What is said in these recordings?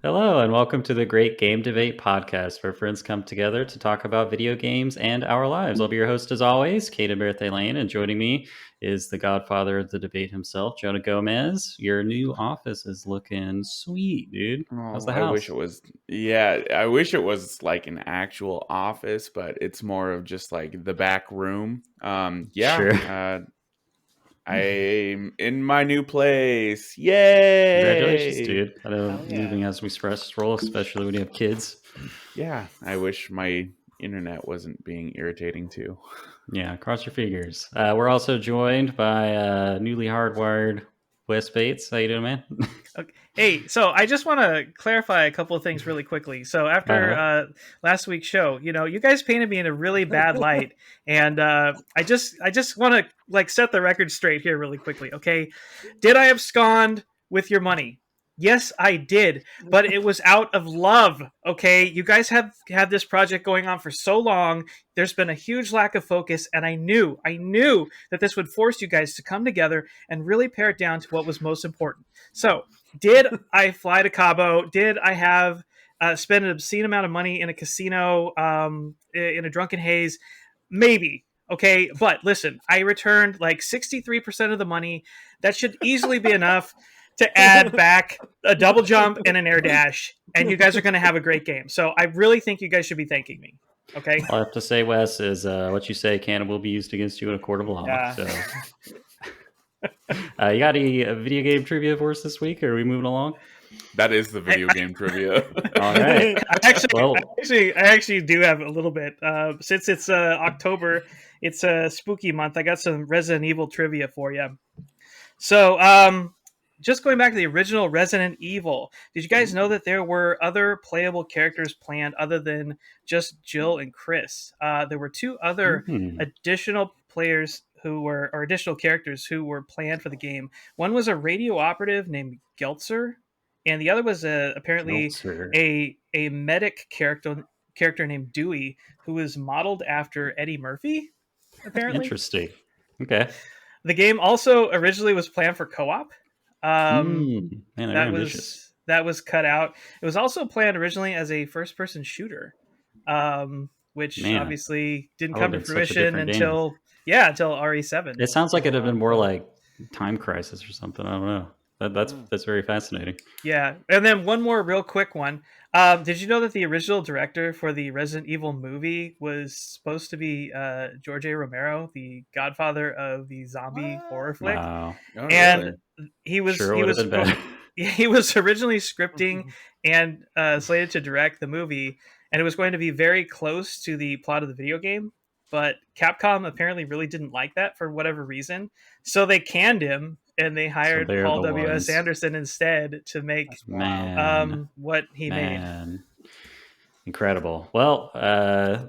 Hello, and welcome to the Great Game Debate Podcast, where friends come together to talk about video games and our lives. I'll be your host, as always, Kate Berthe Lane, and joining me is the godfather of the debate himself, Jonah Gomez. Your new office is looking sweet, dude. How's the house? I wish it was, I wish it was like an actual office, but it's more of just like the back room. Sure. I'm in my new place. Yay! Congratulations, dude. I know moving has some stress roll, especially when you have kids. Yeah, I wish my internet wasn't being irritating too. Yeah, cross your fingers. We're also joined by newly hardwired Wes Bates. How you doing, man? Okay. Hey, so I just want to clarify a couple of things really quickly. So after last week's show, you guys painted me in a really bad light, and I just want to like set the record straight here really quickly. Okay, did I abscond with your money? Yes, I did, but it was out of love. Okay, you guys have had this project going on for so long. There's been a huge lack of focus, and I knew that this would force you guys to come together and really pare it down to what was most important. So, did I fly to Cabo? Did I have spend an obscene amount of money in a casino in a drunken haze? Maybe. Okay, but listen, I returned like 63% of the money. That should easily be enough to add back a double jump and an air dash, and you guys are going to have a great game. So I really think you guys should be thanking me. Okay. All I have to say, Wes, is what you say can and will be used against you in a court of law. Yeah. So, you got any video game trivia for us this week, or are we moving along? That is the video game trivia. All right. I actually do have a little bit. Since it's October, it's a spooky month. I got some Resident Evil trivia for you. So, just going back to the original Resident Evil, did you guys know that there were other playable characters planned other than just Jill and Chris? There were two other additional players additional characters who were planned for the game. One was a radio operative named Geltzer, and the other was apparently a medic character named Dewey, who was modeled after Eddie Murphy, apparently. Interesting. Okay. The game also originally was planned for co-op. That was cut out. It was also planned originally as a first-person shooter, which obviously didn't come to fruition until RE7. It sounds like it'd have been more like Time Crisis or something. I don't know. That's very fascinating. Yeah, and then one more real quick one. Did you know that the original director for the Resident Evil movie was supposed to be George A. Romero, the godfather of the zombie horror flick? Wow. Oh, and really? he was originally scripting and slated to direct the movie, and it was going to be very close to the plot of the video game. But Capcom apparently really didn't like that for whatever reason, so they canned him. And they hired Paul W.S. Anderson instead to make what he made. Incredible. Well,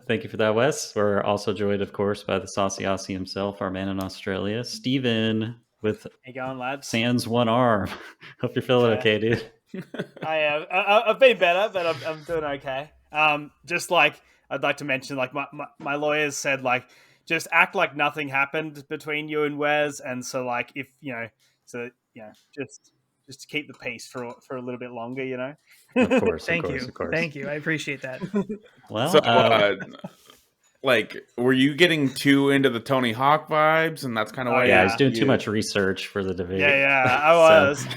thank you for that, Wes. We're also joined, of course, by the Saucy Aussie himself, our man in Australia, Steven, with How you going, lads? sans one arm. Hope you're feeling okay, dude. I am. I've been better, but I'm doing okay. Just like I'd like to mention, like my lawyers said, like, just act like nothing happened between you and Wes, and so like if just to keep the peace for a little bit longer, Of course, Thank you. I appreciate that. Well, So, like, were you getting too into the Tony Hawk vibes, and that's kind of why? Yeah, I was doing too much research for the debate. Yeah, I was.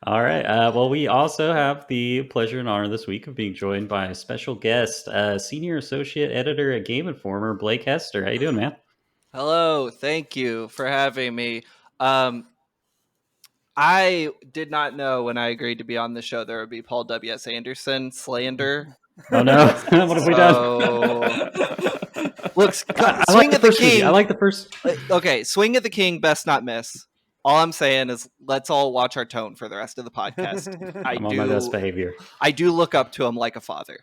All right. Well, we also have the pleasure and honor this week of being joined by a special guest, Senior Associate Editor at Game Informer, Blake Hester. How you doing, man? Hello. Thank you for having me. I did not know when I agreed to be on the show there would be Paul W.S. Anderson slander. Oh, no. What have we done? Look, swing at the king. I like the first. Okay, swing at the king, best not miss. All I'm saying is let's all watch our tone for the rest of the podcast. I'm on my best behavior. I do look up to him like a father.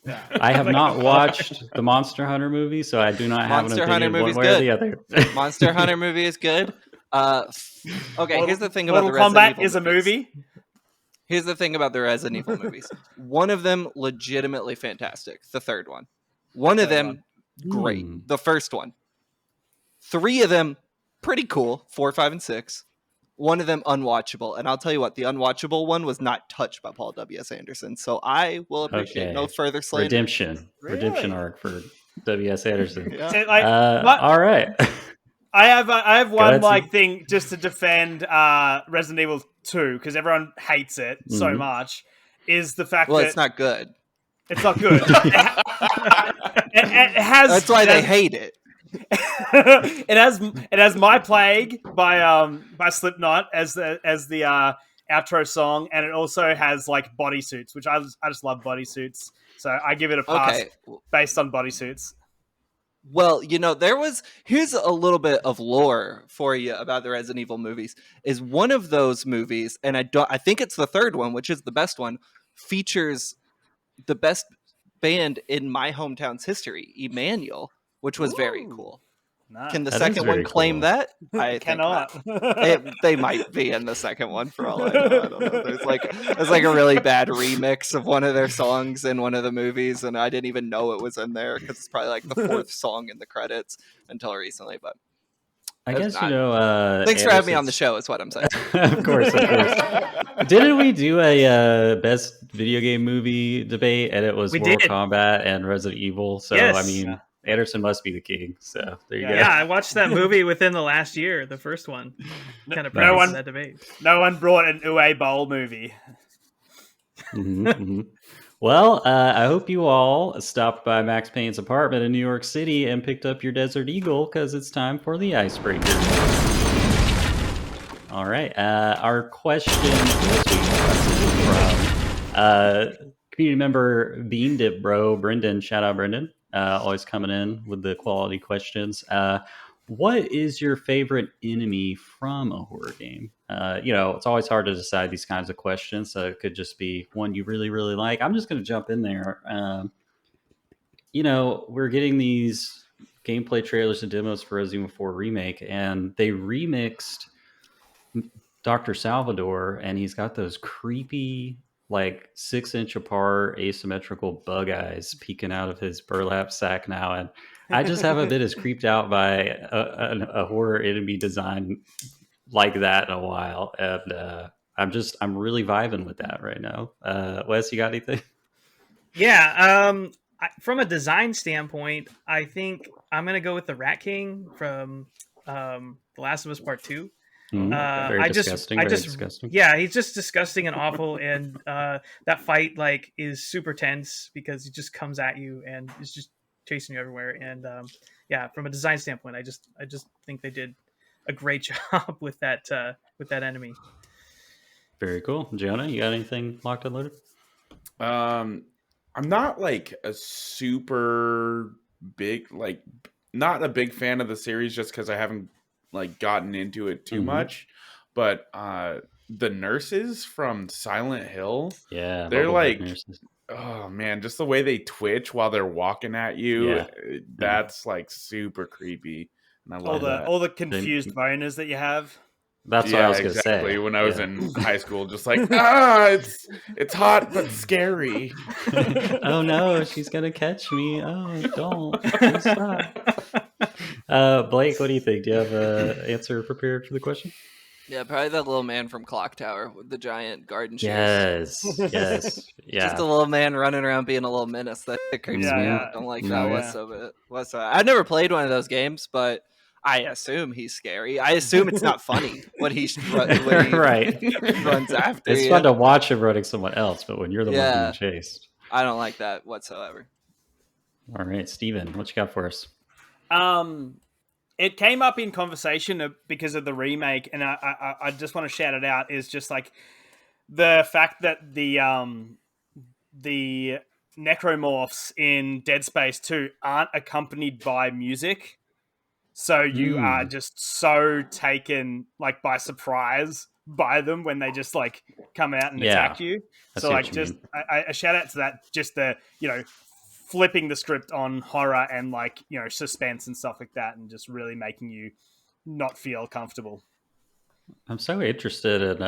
I have not watched the Monster Hunter movie, so I do not have an opinion one way or the other. Monster Hunter movie is good. Okay, here's the thing about Mortal the Resident Kombat Evil is a movie. Here's the thing about the Resident Evil movies. One of them legitimately fantastic. The third one. One of them great. The first one. 3 of them pretty cool. 4, 5, and 6. One of them unwatchable. And I'll tell you what, the unwatchable one was not touched by Paul W.S. Anderson. So I will appreciate no further slander. Redemption arc for W.S. Anderson. Yeah. So, like, all right. I have one thing just to defend Resident Evil 2 because everyone hates it so much. Is the fact that it's not good. It's not good. it has. That's why they hate it. It has My Plague by Slipknot as the outro song, and it also has like bodysuits, which I just love bodysuits. So I give it a pass based on bodysuits. Well, here's a little bit of lore for you about the Resident Evil movies. Is one of those movies, and I think it's the third one, which is the best one, features the best band in my hometown's history, Emmanuel, which was very cool. Nice. Can the second one claim that? I cannot. They might be in the second one for all I know. I don't know. There's like a really bad remix of one of their songs in one of the movies, and I didn't even know it was in there because it's probably like the 4th song in the credits until recently. But I guess thanks for having me on the show. Is what I'm saying. Of course. Didn't we do a best video game movie debate? And it was Mortal Kombat and Resident Evil. So yes. I mean. Anderson must be the king. So there you go. Yeah, I watched that movie within the last year, the first one. Kind of that debate. No one brought an Uwe Boll movie. Well, I hope you all stopped by Max Payne's apartment in New York City and picked up your Desert Eagle because it's time for the icebreaker. All right. Our question this week from community member Bean Dip Bro, Brendan. Shout out, Brendan. Always coming in with the quality questions. What is your favorite enemy from a horror game? It's always hard to decide these kinds of questions. So it could just be one you really, really like. I'm just going to jump in there. We're getting these gameplay trailers and demos for Resident Evil 4 Remake, and they remixed Dr. Salvador, and he's got those creepy, like 6-inch apart asymmetrical bug eyes peeking out of his burlap sack now, and I just haven't been as creeped out by a horror enemy design like that in a while, and I'm really vibing with that right now. Wes, you got anything? Yeah, from a design standpoint, I think I'm gonna go with the Rat King from The Last of Us Part 2. Very disgusting. Yeah, he's just disgusting and awful, and that fight is super tense because he just comes at you and is just chasing you everywhere. And from a design standpoint, I just think they did a great job with that enemy. Very cool. Jonah, you got anything locked and loaded? I'm not like a super big, not a big fan of the series just because I haven't gotten into it too much, but the nurses from Silent Hill, they're oh man, just the way they twitch while they're walking at you, that's super creepy. And I love all the confused boners that you have. That's what I was gonna say. When I was in high school, just it's hot but scary. Oh no, she's gonna catch me. Oh, don't stop. Blake, what do you think? Do you have an answer prepared for the question? Yeah, probably that little man from Clock Tower with the giant garden shears. Yes. Yeah. Just a little man running around being a little menace. That creeps me out. I don't like that whatsoever. I've never played one of those games, but I assume he's scary. I assume it's not funny when he right. runs after you. It's fun to watch him running someone else, but when you're the one being chased. I don't like that whatsoever. All right, Steven, what you got for us? It came up in conversation because of the remake, and I just want to shout it out, is just the fact that the necromorphs in Dead Space 2 aren't accompanied by music. So you are just so taken by surprise by them when they just come out and attack you. So I shout out to that, just the flipping the script on horror and suspense and stuff like that, and just really making you not feel comfortable. I'm so interested in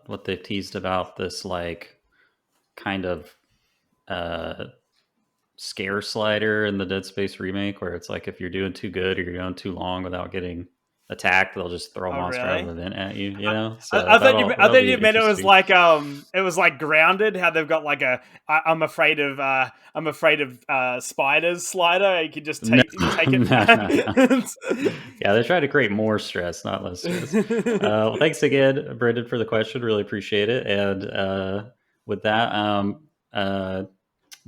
what they've teased about this, like, kind of scare slider in the Dead Space remake, where it's like if you're doing too good or you're going too long without getting attacked, they'll just throw a monster out of really? an event at you. You know, so I thought that'll you be meant interesting. it was like Grounded, how they've got like I'm afraid of spiders slider. You could just take it back. Yeah, they're trying to create more stress, not less stress. Well, thanks again, Brendan, for the question. Really appreciate it. And with that,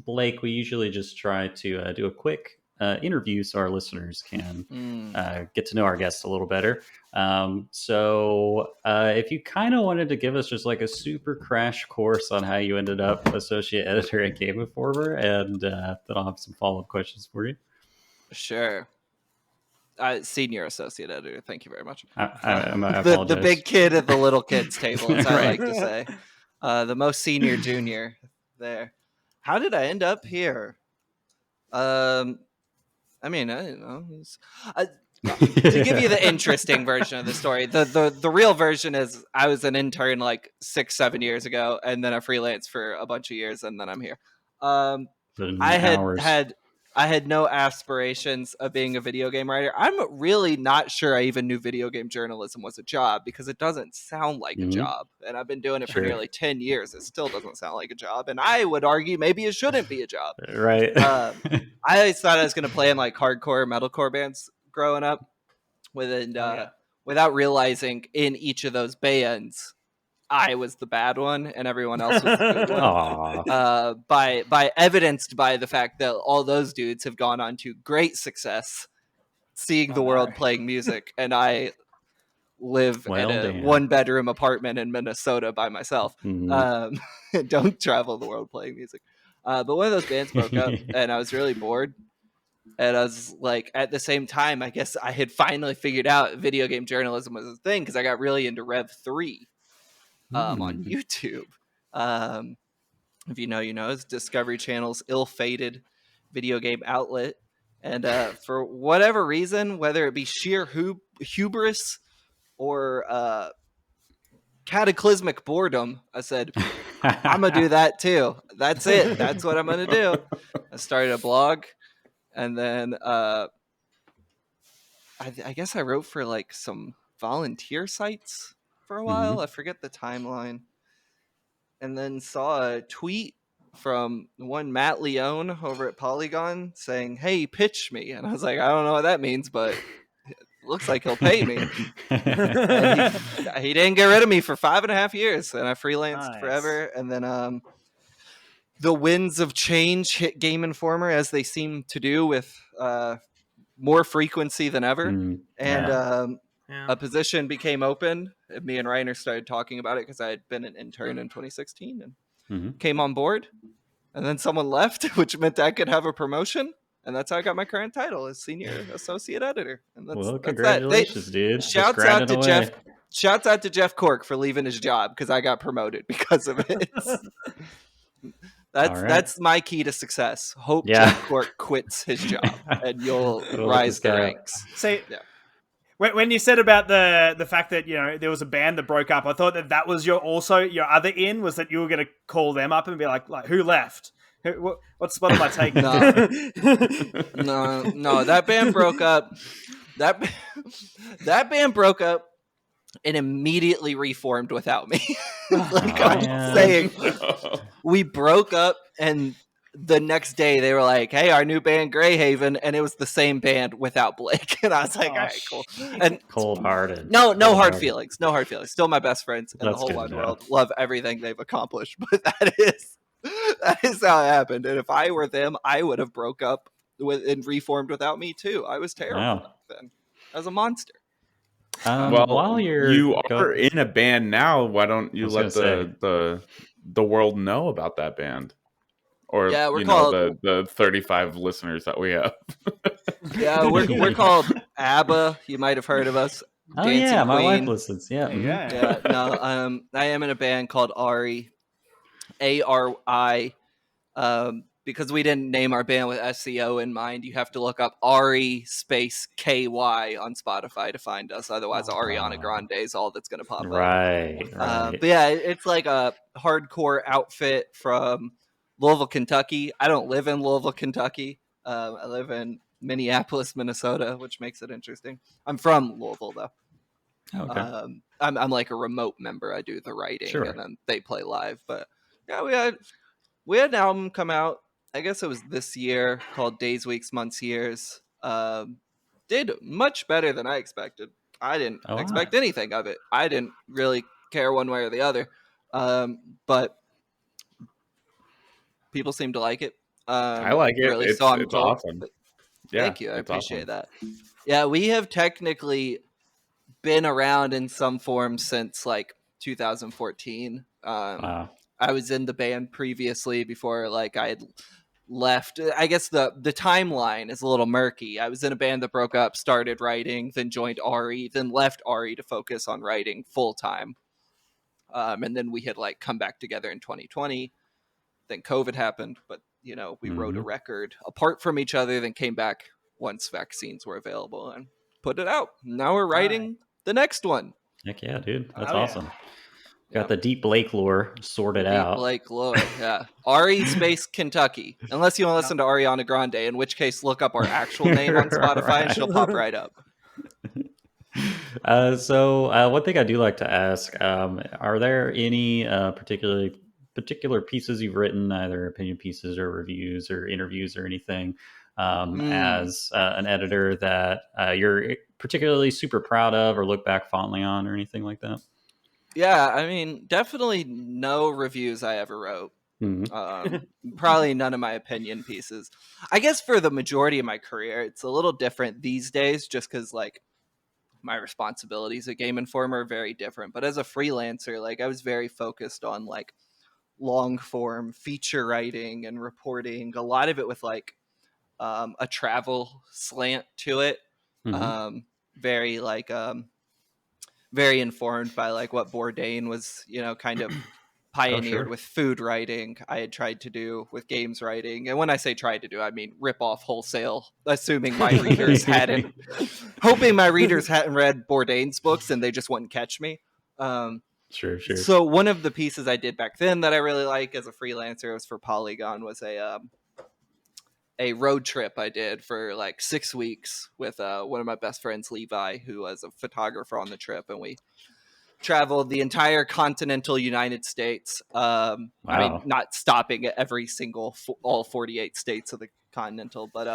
Blake, we usually just try to do a quick interview so our listeners can get to know our guests a little better. So if you kind of wanted to give us just like a super crash course on how you ended up associate editor at Game Informer, and then I'll have some follow-up questions for you. Sure. Senior associate editor. Thank you very much. I apologize. The big kid at the little kids table, as I like to say. The most senior junior there. How did I end up here? I mean, I don't know. To give you the interesting version of the story, the real version is I was an intern like 6-7 years ago, and then I freelanced for a bunch of years, and then I'm here. I had no aspirations of being a video game writer. I'm really not sure I even knew video game journalism was a job, because it doesn't sound like a job. And I've been doing it for nearly 10 years. It still doesn't sound like a job. And I would argue maybe it shouldn't be a job. Right. I always thought I was going to play in like hardcore metalcore bands growing up, without realizing in each of those bands, I was the bad one and everyone else was the good one. By evidenced by the fact that all those dudes have gone on to great success, seeing the world playing music, and I live in a 1-bedroom apartment in Minnesota by myself. Don't travel the world playing music. But one of those bands broke up, and I was really bored. And I was like, at the same time, I guess I had finally figured out video game journalism was a thing, because I got really into Rev 3. On YouTube. If you know, you know, it's Discovery Channel's ill-fated video game outlet. And for whatever reason, whether it be sheer hubris or cataclysmic boredom, I said, I'm going to do that too. That's it. That's what I'm going to do. I started a blog, and then I guess I wrote for like some volunteer sites for a while. I forget the timeline, and then saw a tweet from one Matt Leone over at Polygon saying, "Hey, pitch me." And I was like, I don't know what that means, but it looks like he'll pay me. And he didn't get rid of me for 5.5 years, and I freelanced forever. And then the winds of change hit Game Informer, as they seem to do, with more frequency than ever. A position became open. Me and Reiner started talking about it because I had been an intern in 2016 and came on board. And then someone left, which meant I could have a promotion. And that's how I got my current title as senior associate editor. And that's, congratulations, dude. Shouts out to Jeff Cork for leaving his job, because I got promoted because of it. That's my key to success. Hope Jeff Cork quits his job, and you'll rise the ranks. See, when you said about the fact that, you know, there was a band that broke up, I thought that was your other in, was that you were going to call them up and be like who left? What am I taking? No, that band broke up. That band broke up and immediately reformed without me. I'm saying, we broke up, and the next day they were like, "Hey, our new band Greyhaven," and it was the same band without Blake. And I was like, all right, cool. And cold-hearted. No hard feelings. No hard feelings. Still my best friends in the whole wide world. Love everything they've accomplished. But that is how it happened. And if I were them, I would have broke up and reformed without me too. I was terrible then. I was a monster. While you are in a band now, why don't you let the world know about that band? Or we're called the 35 listeners that we have. We're called ABBA. You might have heard of us. Dancing my wife listens. I am in a band called ARI, ARI, because we didn't name our band with SEO in mind, you have to look up Ari space KY on Spotify to find us. Otherwise, Ariana Grande is all that's going to pop up. Right. But yeah, it's like a hardcore outfit from Louisville, Kentucky. I don't live in Louisville, Kentucky. I live in Minneapolis, Minnesota, which makes it interesting. I'm from Louisville, though. Okay. I'm like a remote member. I do the writing, Sure. and then they play live. But yeah, we had an album come out. I guess it was this year, called Days, Weeks, Months, Years. Did much better than I expected. I didn't expect anything of it. I didn't really care one way or the other. But people seem to like it. I like it. Really, It's awesome. Yeah, thank you. I appreciate awesome. that. Yeah, we have technically been around in some form since like 2014. Wow. I was in the band previously before like I had left. I guess the timeline is a little murky. I was in a band that broke up, started writing, then joined Ari, then left Ari to focus on writing full time. And then we had like come back together in 2020. Then COVID happened, but you know, we wrote a record apart from each other, then came back once vaccines were available and put it out. Now we're writing the next one. Heck yeah, dude. That's Oh, yeah. awesome. Got the Deep Blake lore sorted Deep out. Blake lore, yeah. Ari space Kentucky. Unless you want to listen to Ariana Grande, in which case look up our actual name on Spotify and she'll pop right up. So one thing I do like to ask, are there any particular pieces you've written, either opinion pieces or reviews or interviews or anything, as an editor that you're particularly super proud of or look back fondly on or anything like that? Yeah, I mean, definitely no reviews I ever wrote. Probably none of my opinion pieces. I guess for the majority of my career, it's a little different these days just because, like, my responsibilities at Game Informer are very different. But as a freelancer, like, I was very focused on, like, long-form feature writing and reporting. A lot of it with, like, a travel slant to it. Very, like... very informed by like what Bourdain was, you know, kind of pioneered with food writing. I had tried to do with games writing. And when I say tried to do, I mean rip off wholesale, assuming my readers hoping my readers hadn't read Bourdain's books and they just wouldn't catch me. Sure. So one of the pieces I did back then that I really like as a freelancer, it was for Polygon, was a road trip I did for like 6 weeks with one of my best friends, Levi, who was a photographer on the trip. And we traveled the entire continental United States. I mean, not stopping at every single, all 48 states of the continental, but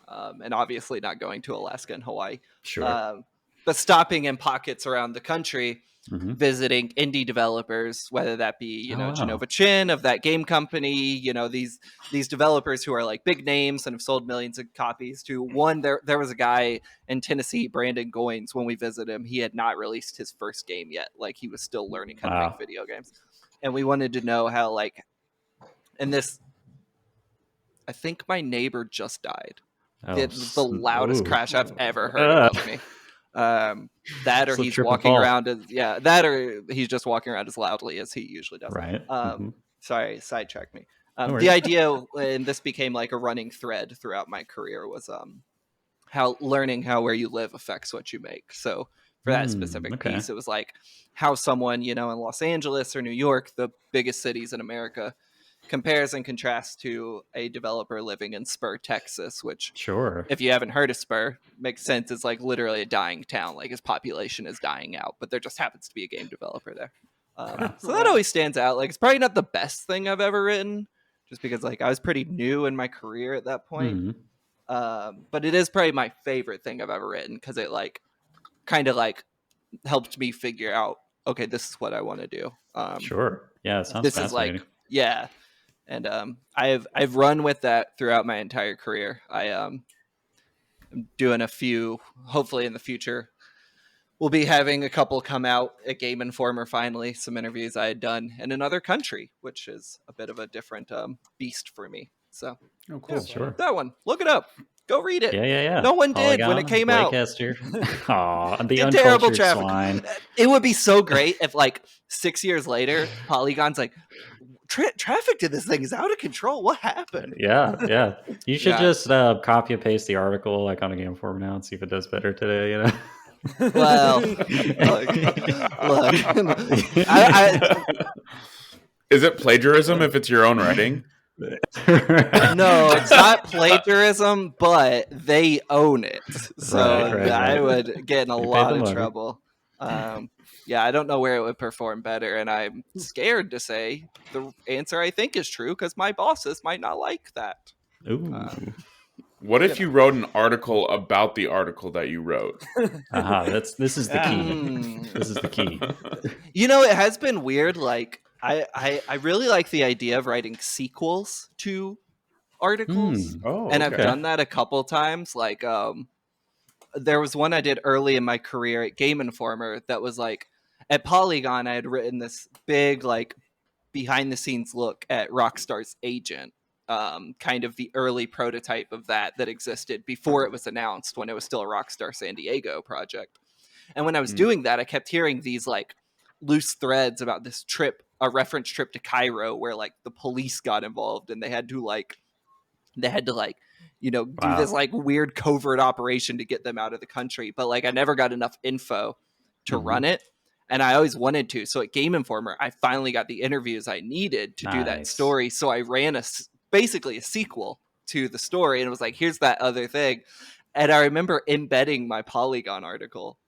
and obviously not going to Alaska and Hawaii. Sure. But stopping in pockets around the country, visiting indie developers, whether that be, you know, Genova Chin of that game company, you know, these developers who are like big names and have sold millions of copies, to one, there was a guy in Tennessee, Brandon Goins, when we visited him, he had not released his first game yet. Like, he was still learning how to make video games. And we wanted to know how, like, and this, I think my neighbor just died. It's the loudest crash I've ever heard above me. That or he's walking around or he's just walking around as loudly as he usually does. Right. Sorry, sidetrack me. The idea, and this became like a running thread throughout my career, was how learning how where you live affects what you make. So for that specific piece, it was like how someone, you know, in Los Angeles or New York, the biggest cities in America, compares and contrasts to a developer living in Spur, Texas, which, if you haven't heard of Spur, makes sense. It's like literally a dying town. Like, its population is dying out, but there just happens to be a game developer there. So that always stands out. Like, it's probably not the best thing I've ever written, just because like I was pretty new in my career at that point. But it is probably my favorite thing I've ever written, because it like kind of like helped me figure out, okay, this is what I want to do. Yeah, it sounds this fascinating. is like, yeah. And I've run with that throughout my entire career. I'm doing a few, hopefully in the future. We'll be having a couple come out at Game Informer finally, some interviews I had done in another country, which is a bit of a different beast for me. So, that one, look it up. Go read it. Yeah. No one did when it came out. Hester. Aw, the terrible uncultured traffic. swine. It would be so great if, like, 6 years later, Polygon's like, traffic to this thing is out of control. What happened? Yeah. You should Yeah. just copy and paste the article like on a Game Informer now and see if it does better today. Well, look, Is it plagiarism if it's your own writing? no, it's not plagiarism, but they own it, so Right. I would get in a You lot paid the of money. trouble. Yeah, I don't know where it would perform better, and I'm scared to say the answer I think is true because my bosses might not like that. Ooh. What if you wrote an article about the article that you wrote? This is the key. This is the key. You know, it has been weird. Like, I really like the idea of writing sequels to articles, Oh, and I've okay. done that a couple times. Like, there was one I did early in my career at Game Informer that was like, at Polygon, I had written this big, like, behind the scenes look at Rockstar's Agent. Kind of the early prototype of that existed before it was announced, when it was still a Rockstar San Diego project. And when I was doing that, I kept hearing these like loose threads about this trip, a reference trip to Cairo, where like the police got involved and they had to you know, do this like weird covert operation to get them out of the country. But like I never got enough info to run it. And I always wanted to. So at Game Informer, I finally got the interviews I needed to do that story. So I ran basically a sequel to the story, and it was like, here's that other thing. And I remember embedding my Polygon article,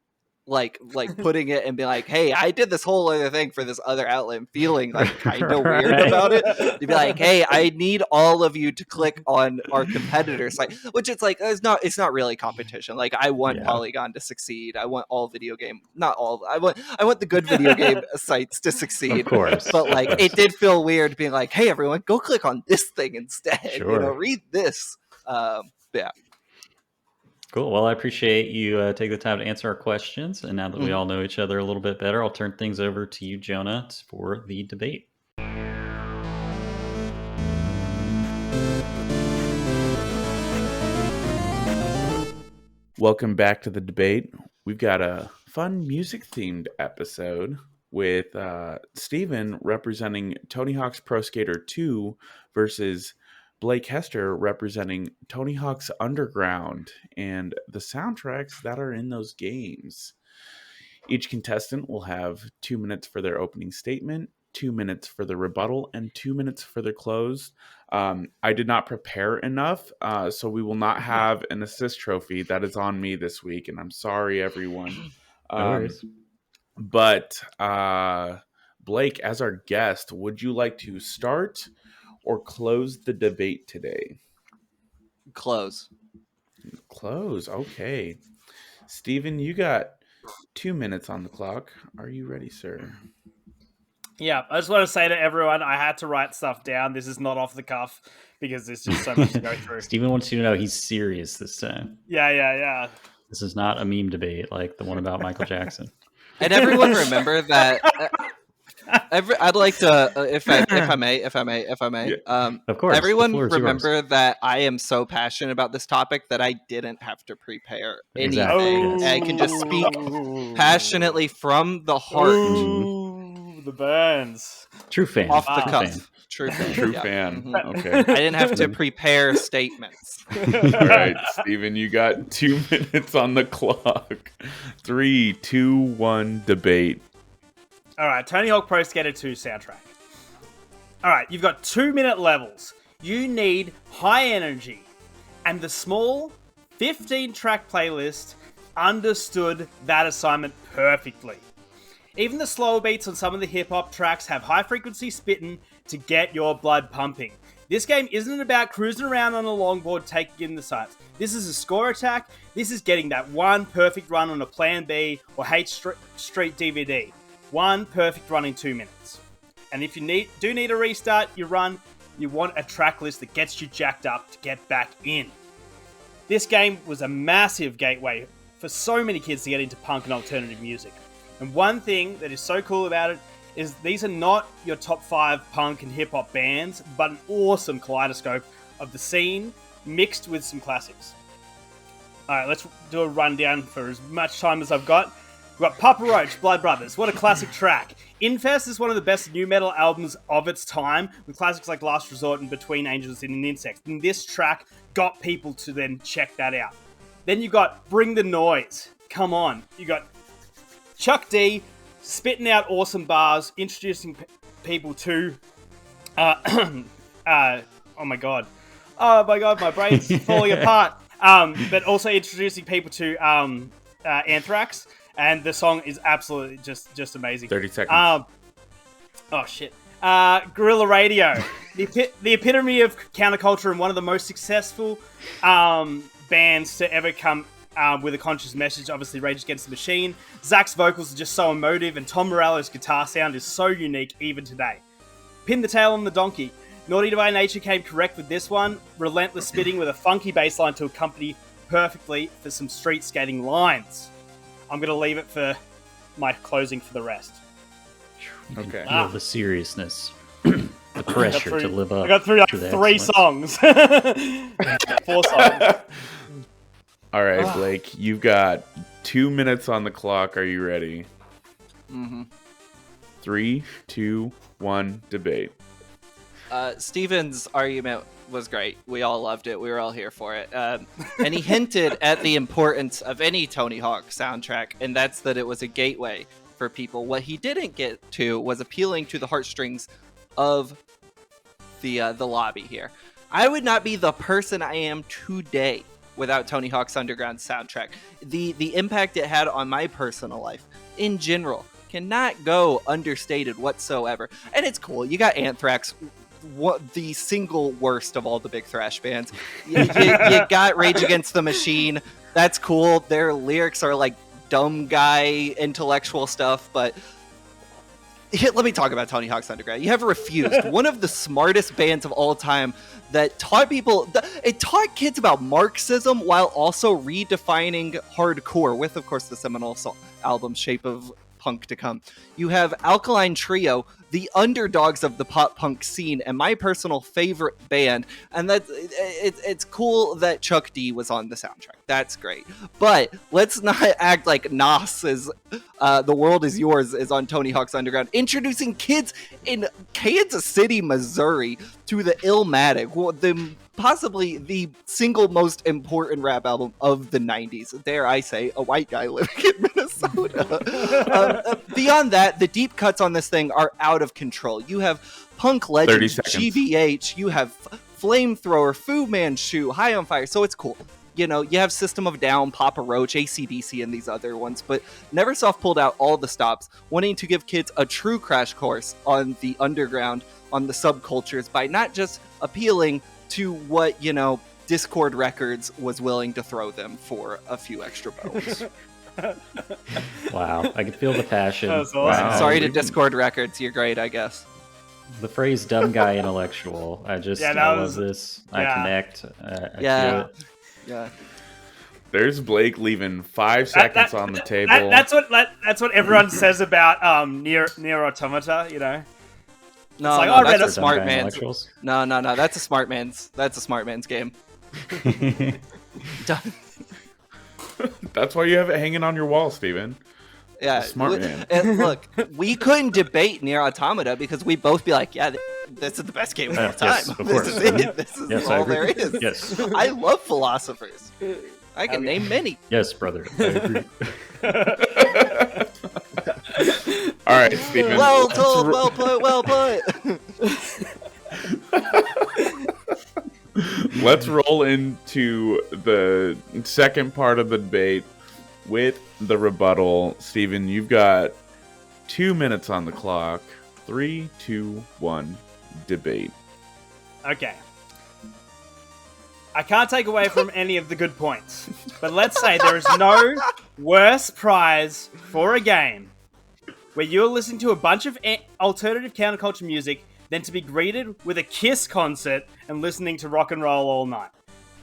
like putting it and be like, hey, I did this whole other thing for this other outlet, and feeling like kind of weird about it. To be like, hey, I need all of you to click on our competitor site, which it's like, it's not really competition. Like, I want Polygon to succeed. I want all video game, not all. I want the good video game sites to succeed. Of course. But like, it did feel weird being like, hey, everyone, go click on this thing instead. Sure. You know, read this. Yeah. Cool. Well, I appreciate you take the time to answer our questions. And now that we all know each other a little bit better, I'll turn things over to you, Jonah, for the debate. Welcome back to the debate. We've got a fun music-themed episode with Steven representing Tony Hawk's Pro Skater 2 versus Blake Hester representing Tony Hawk's Underground and the soundtracks that are in those games. Each contestant will have 2 minutes for their opening statement, 2 minutes for the rebuttal, and 2 minutes for their close. I did not prepare enough, so we will not have an assist trophy. That is on me this week, and I'm sorry, everyone. No worries. But Blake, as our guest, would you like to start or close the debate today? Close. Okay. Steven, you got 2 minutes on the clock. Are you ready, sir? Yeah, I just want to say to everyone, I had to write stuff down. This is not off the cuff because there's just so much to go through. Steven wants you to know he's serious this time. Yeah. This is not a meme debate like the one about Michael Jackson. And everyone remember that. I'd like to, if I may. Of course. Everyone the floor is remember yours. that I am so passionate about this topic that I didn't have to prepare anything. Exactly, yes. I can just speak passionately from the heart, Ooh, the burns. True fan. off the True cuff. fan. True fan. True yeah. fan. Mhm. Okay. I didn't have to prepare statements. All right, Steven, you got 2 minutes on the clock. 3, 2, 1, debate. All right, Tony Hawk Pro Skater 2 soundtrack. All right, you've got 2-minute levels. You need high energy. And the small 15-track playlist understood that assignment perfectly. Even the slower beats on some of the hip-hop tracks have high-frequency spitting to get your blood pumping. This game isn't about cruising around on a longboard taking in the sights. This is a score attack. This is getting that one perfect run on a Plan B or H Street DVD. One perfect run in 2 minutes. And if you do need a restart your run, you want a track list that gets you jacked up to get back in. This game was a massive gateway for so many kids to get into punk and alternative music. And one thing that is so cool about it is these are not your top 5 punk and hip hop bands, but an awesome kaleidoscope of the scene mixed with some classics. Alright, let's do a rundown for as much time as I've got. We've got Papa Roach, Blood Brothers. What a classic track. Infest is one of the best new metal albums of its time, with classics like Last Resort and Between Angels and Insects. And this track got people to then check that out. Then you got Bring the Noise. Come on. You got Chuck D spitting out awesome bars, introducing people to... oh my god, my brain's falling apart. But also introducing people to Anthrax. And the song is absolutely just amazing. 30 seconds. Oh, shit. Guerrilla Radio. The epitome of counterculture and one of the most successful bands to ever come with a conscious message. Obviously, Rage Against the Machine. Zach's vocals are just so emotive, and Tom Morello's guitar sound is so unique even today. Pin the Tail on the Donkey. Naughty by Nature came correct with this one. Relentless spitting with a funky bass line to accompany perfectly for some street skating lines. I'm going to leave it for my closing for the rest. Okay. Feel the seriousness, the pressure to live up. I got through like 3 songs. 4 songs. All right, Blake, you've got 2 minutes on the clock. Are you ready? Mm-hmm. 3, 2, 1, debate. Steven's argument was great. We all loved it. We were all here for it. And he hinted at the importance of any Tony Hawk soundtrack, and that's that it was a gateway for people. What he didn't get to was appealing to the heartstrings of the lobby here. I would not be the person I am today without Tony Hawk's Underground soundtrack. The impact it had on my personal life in general cannot go understated whatsoever. And it's cool. You got Anthrax, the single worst of all the big thrash bands. You got Rage Against the Machine. That's cool. Their lyrics are like dumb guy intellectual stuff, but let me talk about Tony Hawk's Underground. You have Refused, one of the smartest bands of all time that taught people, it taught kids about Marxism while also redefining hardcore with, of course, the seminal album Shape of Punk to come. You have Alkaline Trio, the underdogs of the pop punk scene, and my personal favorite band. And it's cool that Chuck D was on the soundtrack. That's great. But let's not act like Nas is The World Is Yours is on Tony Hawk's Underground, introducing kids in Kansas City, Missouri to the Illmatic, possibly the single most important rap album of the 90s. Dare I say, a white guy living in Minnesota. Beyond that, the deep cuts on this thing are out of control. You have Punk Legends, GBH, you have Flamethrower, Fu Manchu, High on Fire, so it's cool. You know, you have System of a Down, Papa Roach, AC/DC, and these other ones, but Neversoft pulled out all the stops, wanting to give kids a true crash course on the underground, on the subcultures, by not just appealing to what, you know, Discord Records was willing to throw them for a few extra bones. Wow, I can feel the passion. Awesome. Wow. Sorry to Discord Records, you're great, I guess. The phrase "dumb guy intellectual." I love this. I connect. I feel it. Yeah. There's Blake leaving 5 seconds on the table. That's what everyone says about Nier Automata. You know. No, like, that's a smart man's. No, that's a smart man's. That's a smart man's game. That's why you have it hanging on your wall, Steven. Yeah, smart man. And look, we couldn't debate Nier Automata because we'd both be like, "Yeah, this is the best game of all time. Yes, of course. This is it. This is all there is." Yes, I love philosophers. I can name many. yes, brother. I agree. All right, Steven. Well told, well put, well put. Let's roll into the second part of the debate with the rebuttal. Steven, you've got 2 minutes on the clock. 3, 2, 1, debate. Okay. I can't take away from any of the good points, but let's say there is no worse prize for a game where you're listening to a bunch of alternative counterculture music than to be greeted with a Kiss concert and listening to rock and roll all night.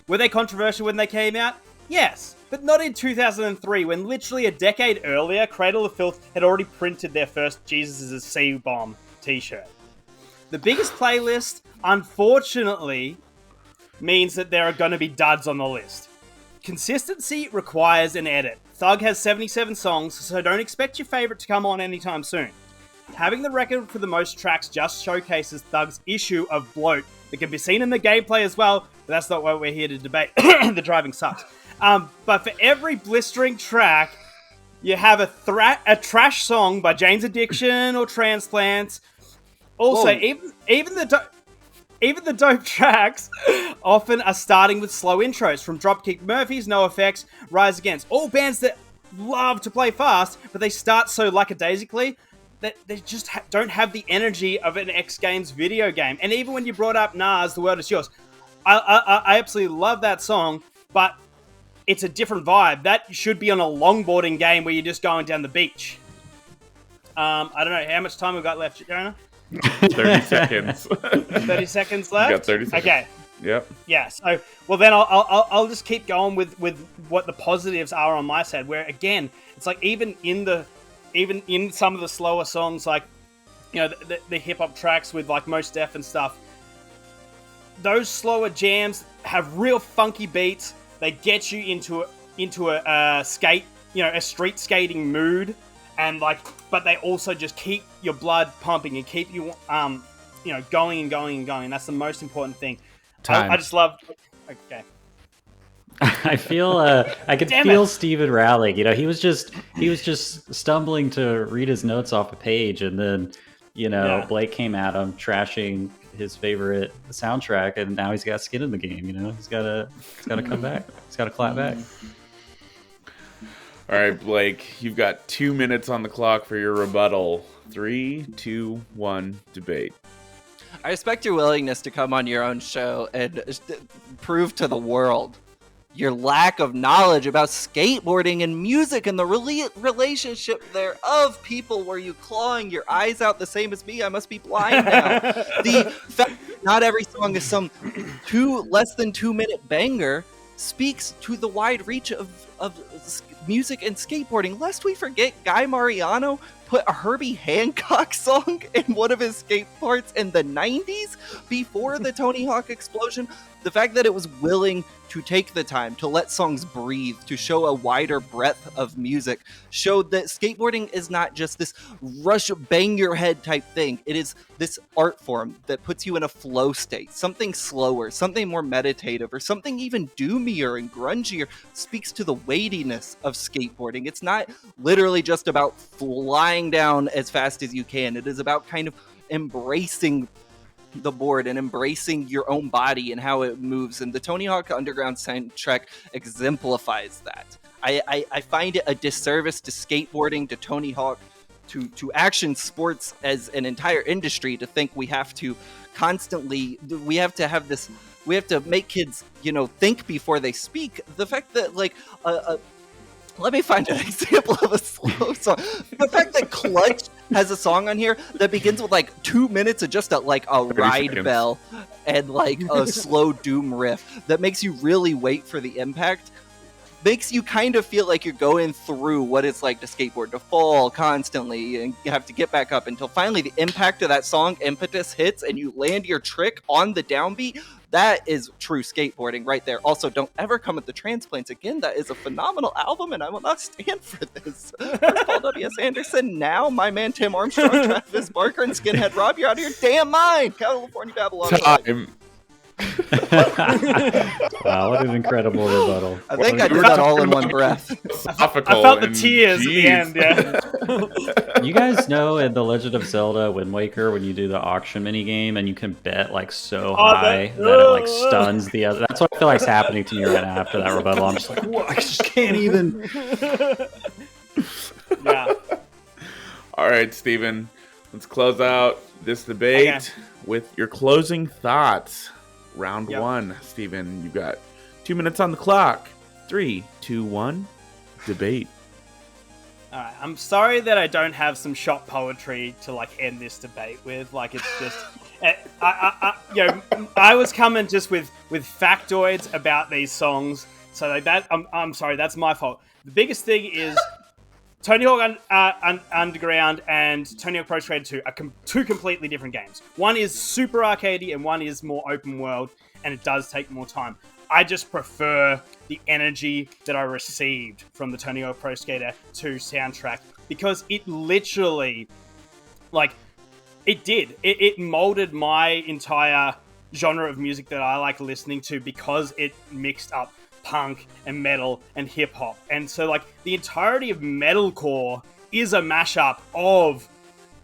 Were they controversial when they came out? Yes, but not in 2003, when literally a decade earlier, Cradle of Filth had already printed their first Jesus is a C-Bomb t-shirt. The biggest playlist, unfortunately, means that there are going to be duds on the list. Consistency requires an edit. Thug has 77 songs, so don't expect your favorite to come on anytime soon. Having the record for the most tracks just showcases Thug's issue of bloat that can be seen in the gameplay as well, but that's not what we're here to debate. The driving sucks. But for every blistering track, you have a trash song by Jane's Addiction or Transplants. Also, even the dope tracks often are starting with slow intros from Dropkick Murphys, NoFX, Rise Against. All bands that love to play fast, but they start so lackadaisically that they just don't have the energy of an X Games video game. And even when you brought up Nas, The World Is Yours, I absolutely love that song, but it's a different vibe. That should be on a longboarding game where you're just going down the beach. I don't know how much time we've got left, Jonah. 30 seconds. 30 seconds left? You got 30 seconds. Okay. Yep. Yeah, so, well then I'll just keep going with what the positives are on my side, where again, it's like even in some of the slower songs, like, you know, the hip-hop tracks with like Mos Def and stuff, those slower jams have real funky beats. They get you into a skate, you know, a street skating mood, and like, but they also just keep your blood pumping and keep you, you know, going and going and going. That's the most important thing. I just love. Okay. I feel I could feel Steven rallying. You know, he was just stumbling to read his notes off a page, and then, you know, Blake came at him trashing his favorite soundtrack, and now he's got skin in the game. You know, he's gotta come back. He's gotta clap back. All right, Blake, you've got 2 minutes on the clock for your rebuttal. 3, 2, 1, debate. I respect your willingness to come on your own show and prove to the world your lack of knowledge about skateboarding and music and the relationship thereof. People, were you clawing your eyes out the same as me? I must be blind now. The fact that not every song is some less than 2 minute banger speaks to the wide reach of music and skateboarding. Lest we forget, Guy Mariano put a Herbie Hancock song in one of his skate parts in the 90s before the Tony Hawk explosion. The fact that it was willing to take the time to let songs breathe, to show a wider breadth of music, showed that skateboarding is not just this rush, bang your head type thing. It is this art form that puts you in a flow state, something slower, something more meditative, or something even doomier and grungier. Speaks to the weightiness of skateboarding. It's not literally just about flying down as fast as you can. It is about kind of embracing the board and embracing your own body and how it moves, and the Tony Hawk Underground soundtrack exemplifies that. I find it a disservice to skateboarding, to Tony Hawk, to action sports as an entire industry to think we have to constantly, we have to make kids, you know, think before they speak. The fact that, like, let me find an example of a slow song. The fact that Clutch has a song on here that begins with like 2 minutes of just a ride seconds. bell and like a slow doom riff that makes you really wait for the impact, makes you kind of feel like you're going through what it's like to skateboard, to fall constantly and you have to get back up until finally the impact of that song impetus hits and you land your trick on the downbeat. That is true skateboarding right there. Also, don't ever come at the Transplants again. That is a phenomenal album, and I will not stand for this. That's Paul W.S. Anderson. Now, my man Tim Armstrong, Travis Barker, and Skinhead Rob, you're out of your damn mind. California Babylon. Time. Wow, what an incredible rebuttal. I think I did that all in one breath. I felt the tears at the end, yeah. You guys know in The Legend of Zelda Wind Waker when you do the auction mini game and you can bet like so high that it like stuns the other. That's what I feel like's happening to me right now after that rebuttal. I'm just like, whoa, I just can't even. Yeah. All right, Steven, let's close out this debate with your closing thoughts. Round one, Steven, you've got 2 minutes on the clock. 3, 2, 1, debate. All right. I'm sorry that I don't have some shot poetry to like end this debate with. Like, it's just, I was coming just with factoids about these songs. So like that, I'm sorry, that's my fault. The biggest thing is Tony Hawk Underground and Tony Hawk Pro Skater 2 are two completely different games. One is super arcadey and one is more open world, and it does take more time. I just prefer the energy that I received from the Tony Hawk Pro Skater 2 soundtrack, because it literally, like, it molded my entire genre of music that I like listening to, because it mixed up punk and metal and hip hop. And so, like, the entirety of metalcore is a mashup of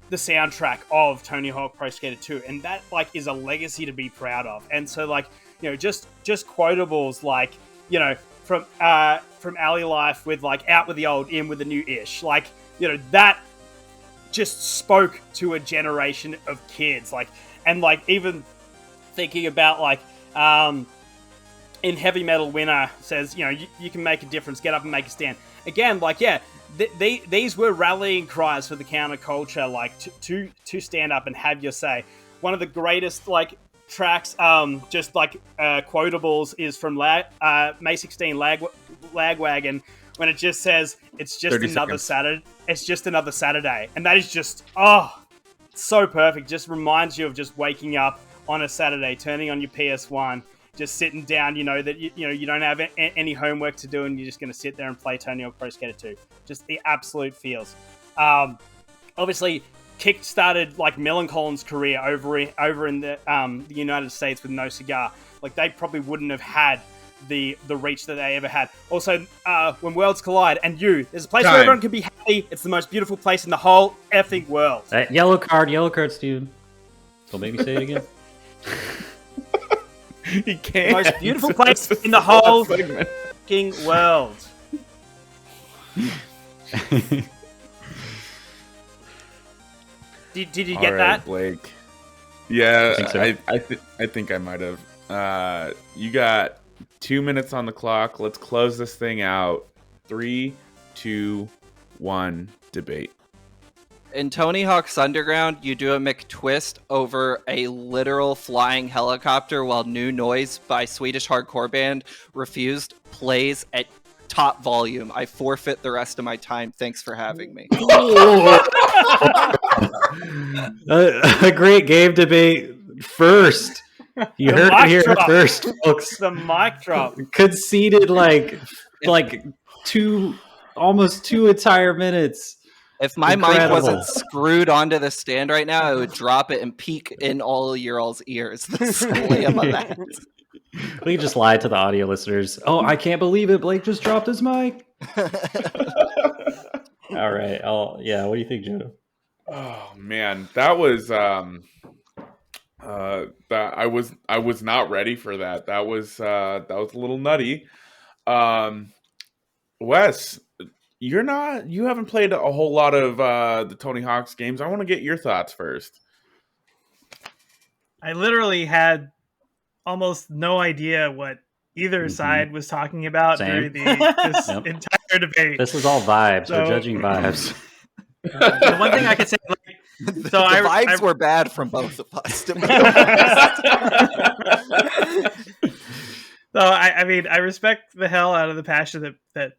the soundtrack of Tony Hawk Pro Skater 2, and that, like, is a legacy to be proud of. And so, like, you know, just quotables like, you know, from Alley Life with, like, out with the old, in with the new ish, like, you know, that just spoke to a generation of kids. Like, and, like, even thinking about, like, in Heavy Metal Winner says, you know, you can make a difference, get up and make a stand. Again, like, yeah, these were rallying cries for the counterculture, like, to stand up and have your say. One of the greatest, like, tracks, just, like, quotables is from May 16 Lagwagon, when it just says, it's just another Saturday. It's just another Saturday. And that is just, so perfect. Just reminds you of just waking up on a Saturday, turning on your PS1, just sitting down, you know, that you don't have any homework to do, and you're just going to sit there and play Tony Hawk Pro Skater 2. Just the absolute feels. Obviously, kick-started, like, Millencolin's career over in the United States with No Cigar. Like, they probably wouldn't have had the reach that they ever had. Also, When Worlds Collide, and there's a place where everyone can be happy. It's the most beautiful place in the whole effing world. Yellow card, Steven. Don't make me say it again. He can't. The most beautiful place in the whole fucking world. Did you get that, Blake? Yeah, I think so. I think I might have. You got 2 minutes on the clock. Let's close this thing out. 3, 2, 1. Debate. In Tony Hawk's Underground, you do a McTwist over a literal flying helicopter while New Noise by Swedish hardcore band Refused plays at top volume. I forfeit the rest of my time. Thanks for having me. A great game debate first. You heard it here first, folks. The mic drop. Conceded like almost 2 entire minutes. If my mic wasn't screwed onto the stand right now, I would drop it and peek in all your all's ears. The slam of that. We can just lie to the audio listeners. Oh, I can't believe it. Blake just dropped his mic. All right. What do you think, Joe? Oh man, that was that I was not ready for that. That was a little nutty. Wes, you haven't played a whole lot of the Tony Hawk's games. I want to get your thoughts first. I literally had almost no idea what either side was talking about during this entire debate. This is all vibes. We're judging vibes. The one thing I could say, the vibes were bad from both of us. So I mean, I respect the hell out of the passion that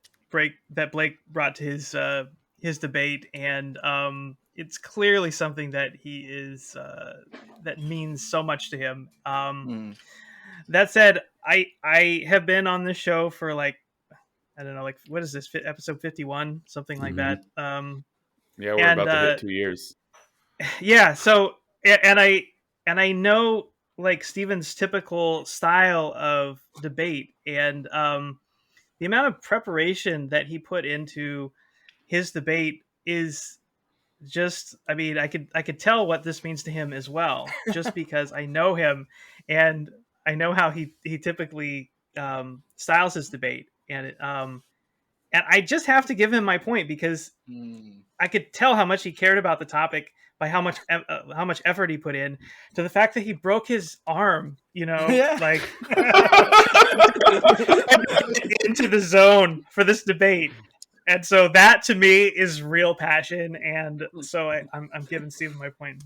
Blake brought to his debate, and it's clearly something that he is that means so much to him. That said, I have been on this show for like, I don't know, like, what is this, episode 51, something like that. Yeah, we're about to hit 2 years. Yeah, so and I know, like, Steven's typical style of debate, and the amount of preparation that he put into his debate is just, I mean, I could tell what this means to him as well, just because I know him and I know how he typically styles his debate, and I just have to give him my point, because I could tell how much he cared about the topic by how much effort he put in, to the fact that he broke his arm, like into the zone for this debate. And so that to me is real passion. And so I'm giving Steven my point.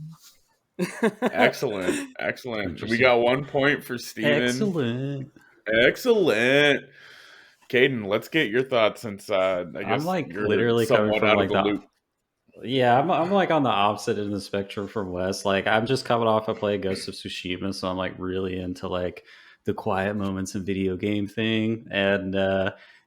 Excellent. We got 1 point for Steven. Excellent. Caden, let's get your thoughts since I guess I'm like you're literally coming somewhat from out like of the the loop. yeah, I'm like on the opposite end of the spectrum from Wes. Like I'm just coming off of playing Ghost of Tsushima, so I'm like really into like the quiet moments in video game thing. And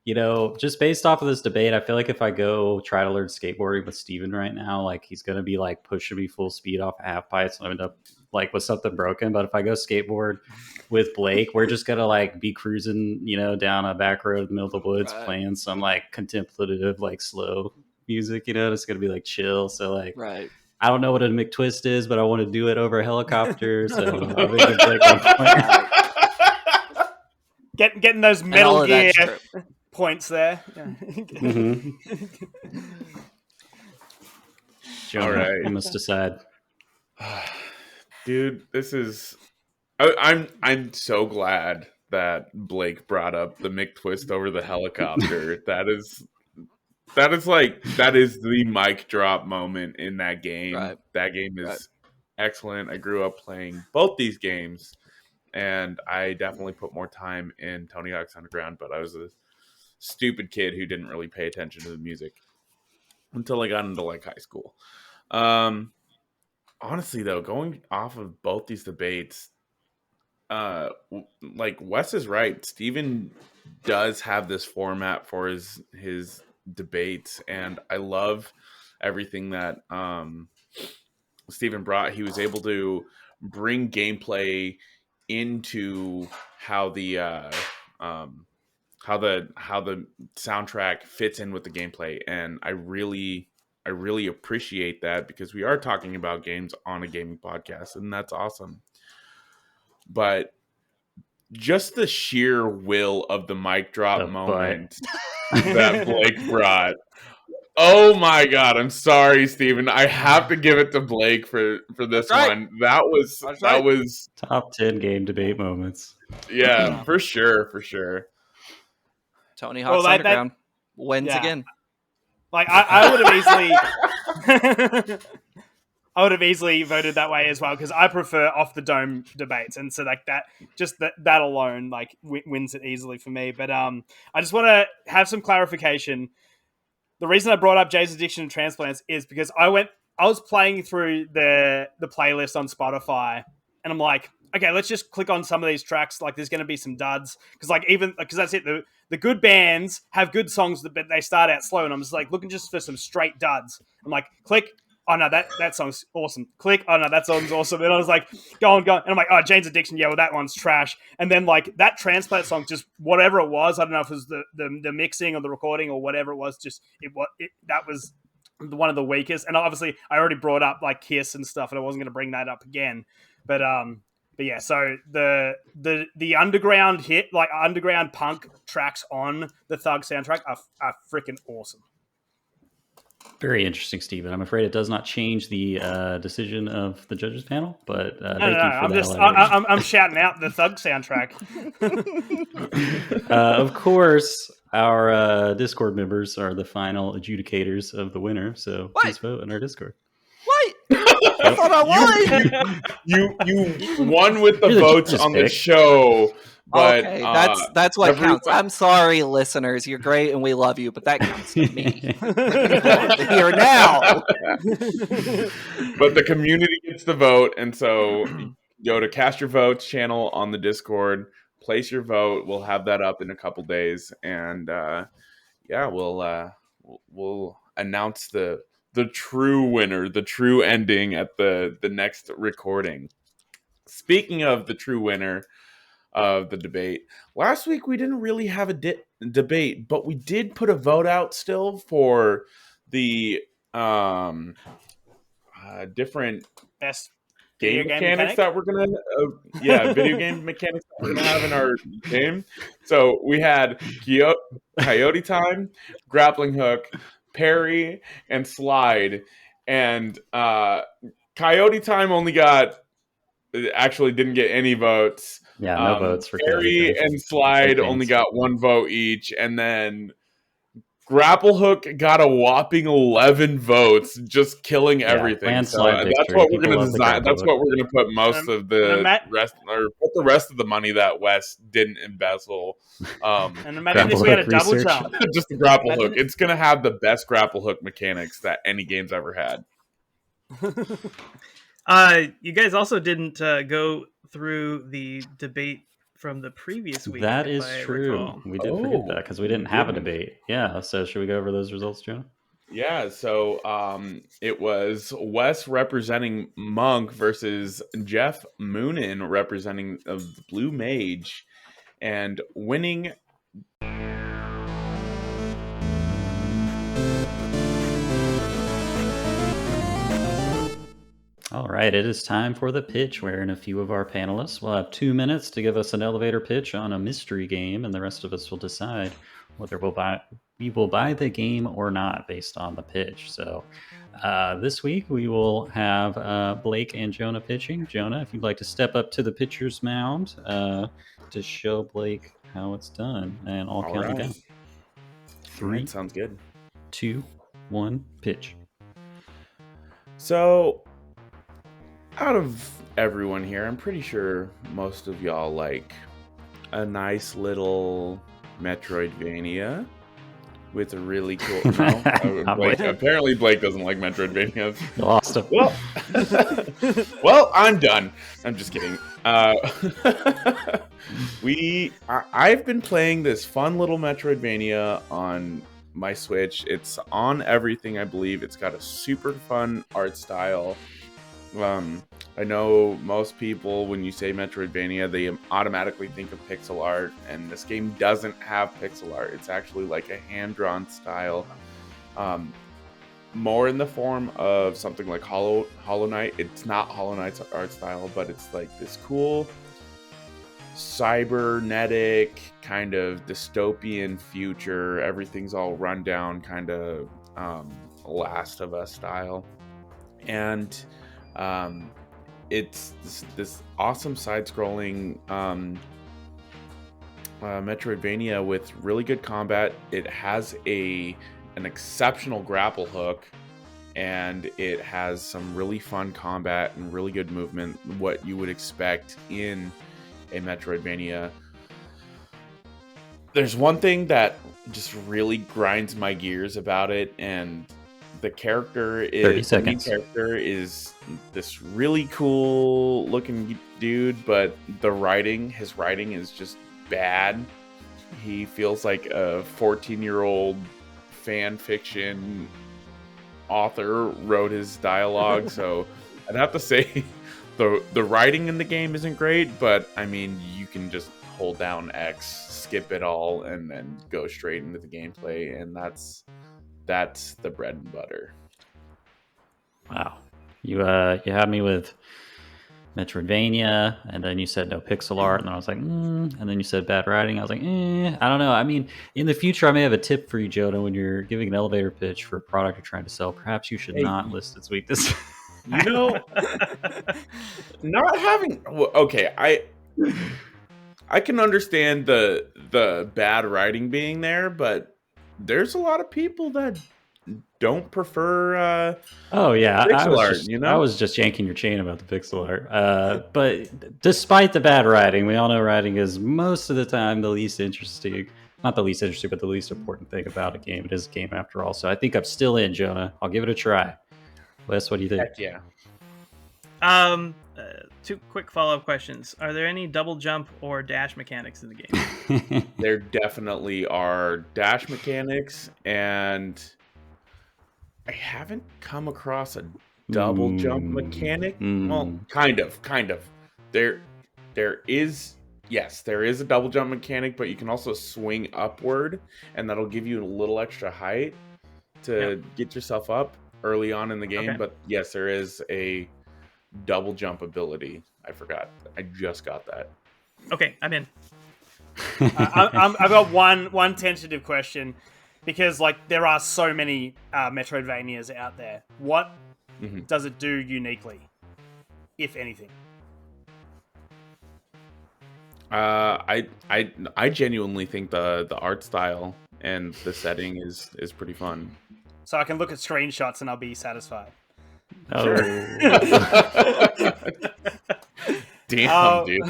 you know, just based off of this debate, I feel like if I go try to learn skateboarding with Steven right now, like he's gonna be like pushing me full speed off a half pipe, so I end up like with something broken. But if I go skateboard with Blake, we're just gonna like be cruising, you know, down a back road in the middle of the woods, Right. playing some like contemplative, like slow music, you know, it's gonna be like chill. So like Right. I don't know what a McTwist is, but I want to do it over a helicopter. So I'll make it Blake on point. Getting those And all Metal of Gear that's true. points there. Mhm. Jonah, All right. you must decide. Dude, this is I'm so glad that Blake brought up the McTwist over the helicopter. That is the mic drop moment in that game. Right. That game is Right. excellent. I grew up playing both these games, and I definitely put more time in Tony Hawk's Underground, but I was a stupid kid who didn't really pay attention to the music until I got into like high school. Honestly though, going off of both these debates, like Wes is right. Steven does have this format for his debates, and I love everything that Steven brought. He was able to bring gameplay into how the soundtrack fits in with the gameplay, and I really appreciate that because we are talking about games on a gaming podcast, and that's awesome. But just the sheer will of the mic drop The moment that Blake brought. Oh my God. I'm sorry, Steven. I have to give it to Blake for this Right. one. That was Top 10 game debate moments. yeah, for sure. Tony Hawk's Well, Underground wins yeah. again. Like I would have easily, I would have easily voted that way as well because I prefer off the dome debates, and so like that alone like wins it easily for me. But I just want to have some clarification. The reason I brought up Jay's Addiction and Transplants is because I was playing through the playlist on Spotify, and I'm like, okay, let's just click on some of these tracks. Like, there's going to be some duds because that's it. The good bands have good songs, but they start out slow, and I'm just like looking just for some straight duds. I'm like, click. Oh no, that song's awesome. Click. Oh no, that song's awesome. And I was like, go on. And I'm like, oh, Jane's Addiction. Yeah, well, that one's trash. And then like that Transplant song, just whatever it was, I don't know if it was the mixing or the recording or whatever it was. Just that was one of the weakest. And obviously, I already brought up like Kiss and stuff, and I wasn't going to bring that up again. But yeah, so the underground hit, like underground punk tracks on the Thug soundtrack are freaking awesome. Very interesting, Stephen. I'm afraid it does not change the decision of the judges panel, but thank you for I'm shouting out the Thug soundtrack. Of course, our Discord members are the final adjudicators of the winner, so please vote in our Discord. What? I thought I won. You won with the votes on the show. But, okay, that's what counts. I'm sorry, listeners. You're great and we love you, but that counts to me. Here now. But the community gets the vote, and so go to Cast Your Votes channel on the Discord. Place your vote. We'll have that up in a couple days, and we'll announce the true winner, the true ending at the next recording. Speaking of the true winner of the debate, last week we didn't really have a debate, but we did put a vote out still for the different best game mechanics that we're gonna video game mechanics that we're gonna have in our game. So we had Coyote Time, Grappling Hook, Parry, and Slide, and Coyote Time didn't get any votes. Yeah, no votes for Parry and Slide only got one vote each, and then Grapple Hook got a whopping 11 votes, just killing everything. So landslide that's victory. what we're People going to love the design. grapple That's hook. what we're going to put most of the rest, or put the rest of the money that Wes didn't embezzle. And imagine if we had a double jump. Just the grapple hook. It's going to have the best grapple hook mechanics that any game's ever had. You guys also didn't go through the debate from the previous week. That if is I true. recall. We did forget that because we didn't have a debate. Yeah. So should we go over those results, Jonah? Yeah, so it was Wes representing Monk versus Jeff Moonin representing the Blue Mage, and winning. All right, it is time for the pitch, wherein a few of our panelists will have 2 minutes to give us an elevator pitch on a mystery game, and the rest of us will decide whether we will buy the game or not based on the pitch. So this week we will have Blake and Jonah pitching. Jonah, if you'd like to step up to the pitcher's mound to show Blake how it's done, and I'll count you down. 3, sounds good. 2, 1, pitch. So, out of everyone here, I'm pretty sure most of y'all like a nice little Metroidvania with a really cool. No, Blake, apparently Blake doesn't like Metroidvanias. You lost him. Well, I'm done. I'm just kidding. I've been playing this fun little Metroidvania on my Switch. It's on everything, I believe. It's got a super fun art style. I know most people, when you say Metroidvania, they automatically think of pixel art, and this game doesn't have pixel art. It's actually like a hand-drawn style, more in the form of something like Hollow Knight. It's not Hollow Knight's art style, but it's like this cool cybernetic kind of dystopian future. Everything's all run down, kind of Last of Us style, and it's this awesome side-scrolling Metroidvania with really good combat. It has an exceptional grapple hook, and it has some really fun combat and really good movement, what you would expect in a Metroidvania. There's one thing that just really grinds my gears about it, and the main character is this really cool looking dude, but his writing is just bad. He feels like a 14-year-old fan fiction author wrote his dialogue. So I'd have to say the writing in the game isn't great, but I mean, you can just hold down X, skip it all, and then go straight into the gameplay, and that's the bread and butter. Wow. You had me with Metroidvania, and then you said no pixel art, and I was like, and then you said bad writing. I was like, I don't know. I mean, in the future, I may have a tip for you, Jonah, when you're giving an elevator pitch for a product you're trying to sell. Perhaps you should not list its weakness. You know, not having... Okay, I can understand the bad writing being there, but there's a lot of people that don't prefer pixel art, you know? I was just yanking your chain about the pixel art. But despite the bad writing, we all know writing is most of the time the least interesting. Not the least interesting, but the least important thing about a game. It is a game after all. So I think I'm still in, Jonah. I'll give it a try. Wes, what do you think? Heck yeah. 2 quick follow-up questions. Are there any double jump or dash mechanics in the game? There definitely are dash mechanics, and I haven't come across a double jump mechanic. Well, kind of. There is a double jump mechanic, but you can also swing upward, and that'll give you a little extra height to get yourself up early on in the game. Okay. But yes, there is a double jump ability. I forgot. I just got that. Okay, I'm in. I've got one tentative question, because like there are so many Metroidvanias out there. What does it do uniquely, if anything? I genuinely think the art style and the setting is pretty fun. So I can look at screenshots and I'll be satisfied. Oh. Damn, dude.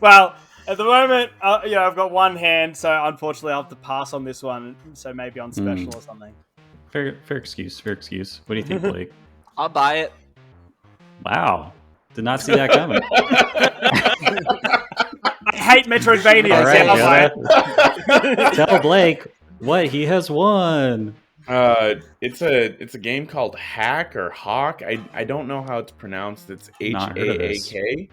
Well, at the moment, I've got one hand, so unfortunately I'll have to pass on this one. So maybe on special or something. Fair excuse. What do you think, Blake? I'll buy it. Wow. Did not see that coming. I hate Metroidvania. All right, I'll buy it. Tell Blake what he has won. It's a game called Hack or Hawk. I don't know how it's pronounced. It's HAAK.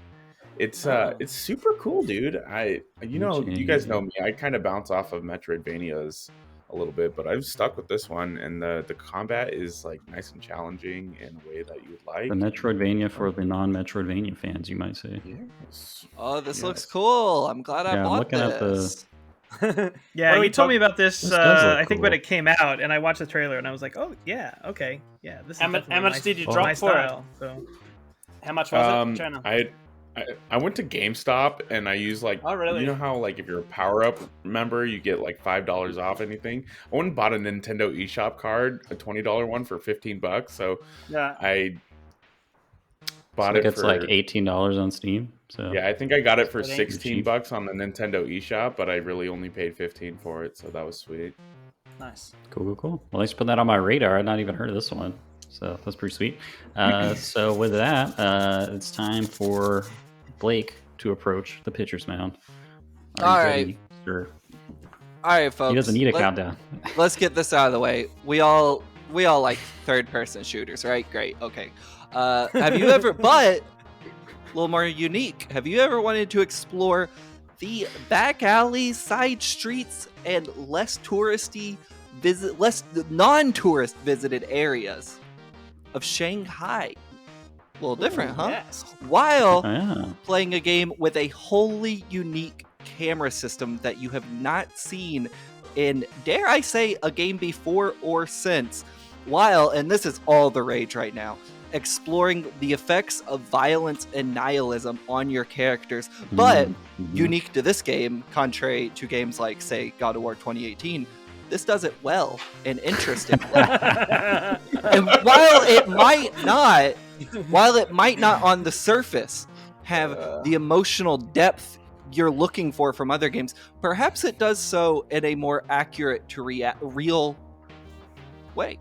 It's super cool, dude. You guys know me. I kind of bounce off of Metroidvanias a little bit, but I've stuck with this one, and the combat is like nice and challenging in a way that you would like. The Metroidvania for the non-Metroidvania fans, you might say. Yes. Oh, this looks cool. I'm glad I bought this. Yeah, you told me about this, I think cool. when it came out, and I watched the trailer, and I was like, oh, yeah, okay. Yeah, this is How much did you drop my for style, it? So. How much was it, China? I went to GameStop and I used Oh, really? you know how like if you're a Power Up member you get like $5 off anything. I went and bought a Nintendo eShop card, a $20 one for $15. So Yeah. I bought it. It's for, like $18 on Steam. So yeah, I think I got it for That ain't $16 on the Nintendo eShop, but I really only paid $15 for it, so that was sweet. Nice. Cool. Well, thanks for putting that on my radar. I'd not even heard of this one. So that's pretty sweet. So with that, it's time for Blake to approach the pitcher's mound. All right. Sure. All right, folks. He doesn't need a countdown. Let's get this out of the way. We all like third-person shooters, right? Great. Okay. Have you ever? But a little more unique. Have you ever wanted to explore the back alleys, side streets, and less non-tourist visited areas of Shanghai? A little different, huh? Yes. While playing a game with a wholly unique camera system that you have not seen in, dare I say, a game before or since, while, and this is all the rage right now, exploring the effects of violence and nihilism on your characters, but unique to this game, contrary to games like, say, God of War 2018, this does it well and interestingly. And while it might not on the surface have the emotional depth you're looking for from other games, perhaps it does so in a more accurate to real way.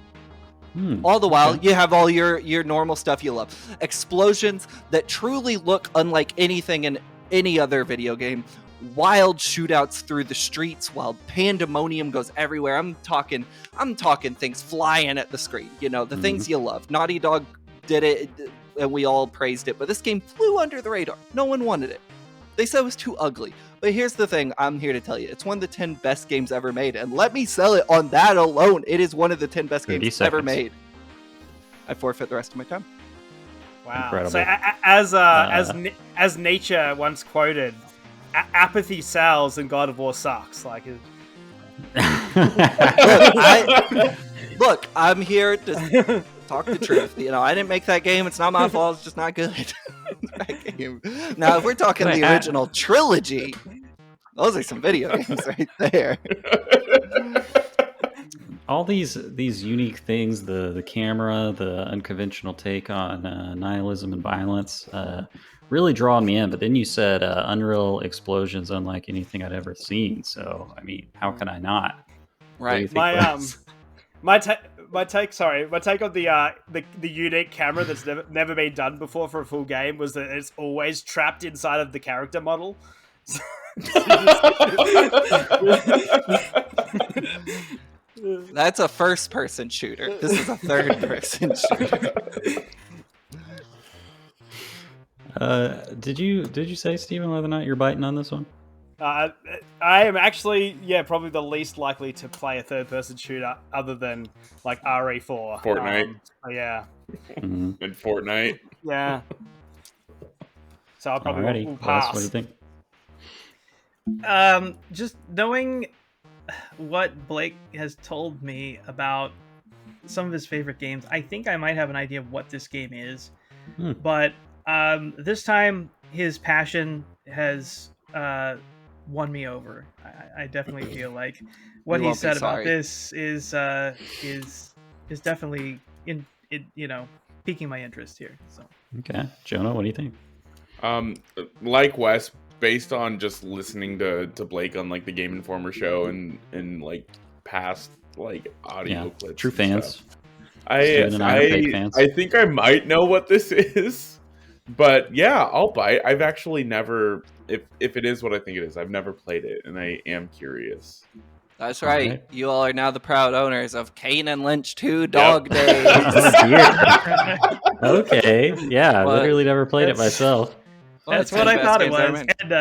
All the while, you have all your normal stuff you love. Explosions that truly look unlike anything in any other video game. Wild shootouts through the streets while pandemonium goes everywhere. I'm talking things flying at the screen. You know, the things you love. Naughty Dog did it, and we all praised it, but this game flew under the radar. No one wanted it. They said it was too ugly. But here's the thing, I'm here to tell you. It's one of the 10 best games ever made, and let me sell it on that alone. It is one of the 10 best games ever made. I forfeit the rest of my time. Wow. Incredible. So as nature once quoted, apathy sells and God of War sucks. Like, look, I'm here to talk the truth. You know, I didn't make that game. It's not my fault. It's just not good. That game. Now, if we're talking the original trilogy, those are some video games right there. All these unique things, the camera, the unconventional take on nihilism and violence, really drawing me in. But then you said Unreal explosions unlike anything I'd ever seen. So, I mean, how can I not? Right. My take on the unique camera that's never been done before for a full game was that it's always trapped inside of the character model. That's a first-person shooter. This is a third-person shooter. Did you say, Stephen, whether or not you're biting on this one? I am actually, probably the least likely to play a third-person shooter other than like RE4. Fortnite. Yeah. And Fortnite. Yeah. So I'll probably Alrighty. will pass. What do you think? Just knowing what Blake has told me about some of his favorite games, I think I might have an idea of what this game is. But this time, his passion has won me over. I definitely feel like what he said about this is definitely piquing my interest here. So okay, Jonah, what do you think? Like Wes, based on just listening to Blake on like the Game Informer show and like past like audio clips, true fans. Stuff, I think I might know what this is, but yeah, I'll bite. I've actually never, if it is what I think it is, I've never played it, and I am curious. That's right. You all are now the proud owners of Kane and Lynch 2 Dog Days. Okay, yeah, I literally never played it myself. That's what I thought it was. And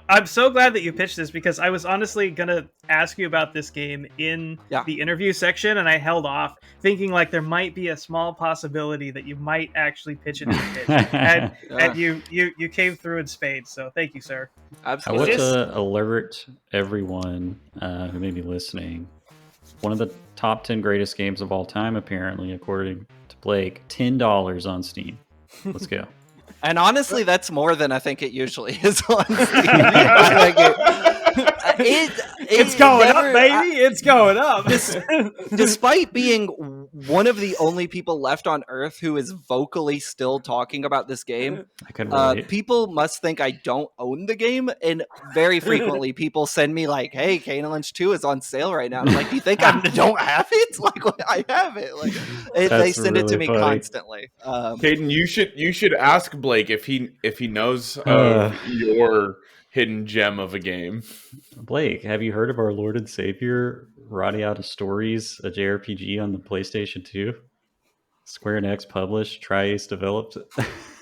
I'm so glad that you pitched this, because I was honestly going to ask you about this game in the interview section, and I held off, thinking like there might be a small possibility that you might actually pitch it in the pitch. And you came through in spades, so thank you, sir. Absolutely. I want to alert everyone who may be listening. One of the top 10 greatest games of all time, apparently, according to Blake, $10 on Steam. Let's go. And honestly, that's more than I think it usually is on Steam. It's going up, baby. It's going up. Despite being one of the only people left on Earth who is vocally still talking about this game, people must think I don't own the game. And very frequently, people send me like, "Hey, Kane and Lynch 2 is on sale right now." I'm like, "Do you think I don't have it? Like, I have it." Like, they send it to me constantly. Caden, you should ask Blake if he knows of your hidden gem of a game. Blake, have you heard of our Lord and Savior Roddy Out of Stories, a JRPG on the PlayStation 2? Square Enix published, Tri-Ace developed.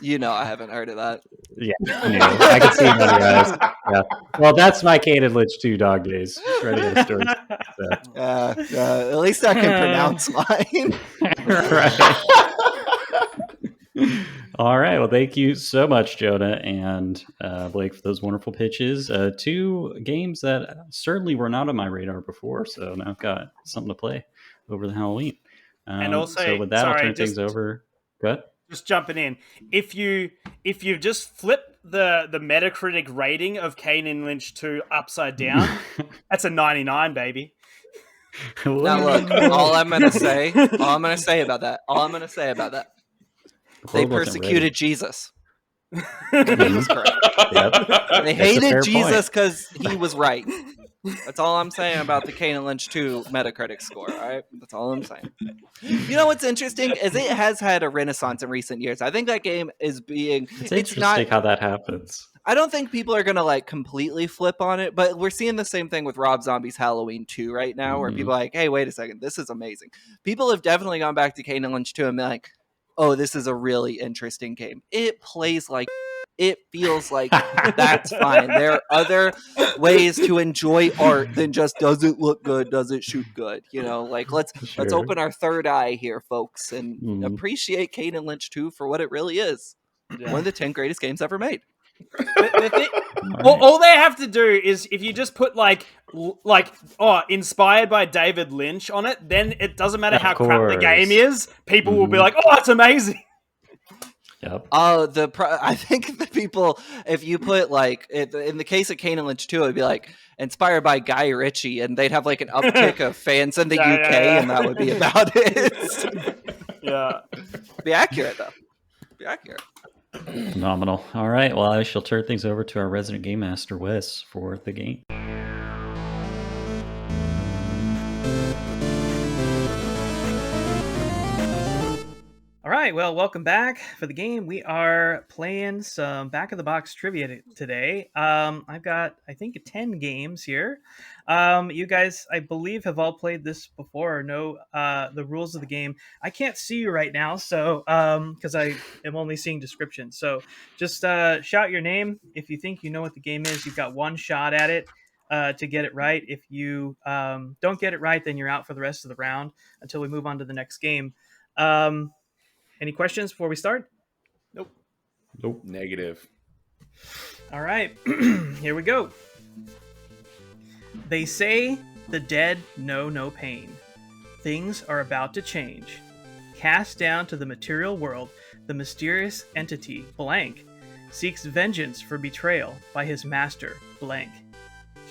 You know, I haven't heard of that. Yeah, I can see it in your eyes. Yeah. Well, that's my Kane and Lynch 2 Dog Days. Roddy Out of Stories. So. At least I can pronounce mine. Right. All right. Well, thank you so much, Jonah and Blake, for those wonderful pitches. 2 games that certainly were not on my radar before, so now I've got something to play over the Halloween. And also, so with that, I'll turn things over. Go ahead. Just jumping in. If you just flip the Metacritic rating of Kane and Lynch 2 upside down, that's a 99, baby. Now look, all I'm gonna say about that. They persecuted Jesus. That's correct. Yep. They hated Jesus because he was right. That's all I'm saying about the Kane and Lynch 2 Metacritic score. All right, that's all I'm saying. You know what's interesting is it has had a renaissance in recent years. I think that game is being. It's interesting how that happens. I don't think people are gonna like completely flip on it, but we're seeing the same thing with Rob Zombie's Halloween 2 right now, where people are like, "Hey, wait a second, this is amazing." People have definitely gone back to Kane and Lynch 2 and been like, "Oh, this is a really interesting game. It plays like." It feels like that's fine. There are other ways to enjoy art than just does it look good, does it shoot good? You know, like let's open our third eye here, folks, and appreciate Kane and Lynch 2 for what it really is. One of the 10 greatest games ever made. All they have to do is if you just put like inspired by David Lynch on it, then it doesn't matter how crap the game is. People will be like, "Oh, it's amazing." Yep. I think the people, if you put like in the case of Kane and Lynch 2, it'd be like inspired by Guy Ritchie, and they'd have like an uptick of fans in the UK, and that would be about it. Yeah, be accurate though. Be accurate. Phenomenal. All right. Well, I shall turn things over to our resident game master, Wes, for the game. All right, well, welcome back. For the game, we are playing some back-of-the-box trivia today. I've got, I think, 10 games here. You guys, I believe, have all played this before or know the rules of the game. I can't see you right now, so because I am only seeing descriptions. So just shout your name. If you think you know what the game is, you've got one shot at it to get it right. If you don't get it right, then you're out for the rest of the round until we move on to the next game. Any questions before we start? Nope. Negative. All right. Here we go. They say the dead know no pain. Things are about to change. Cast down to the material world, the mysterious entity, Blank, seeks vengeance for betrayal by his master, Blank.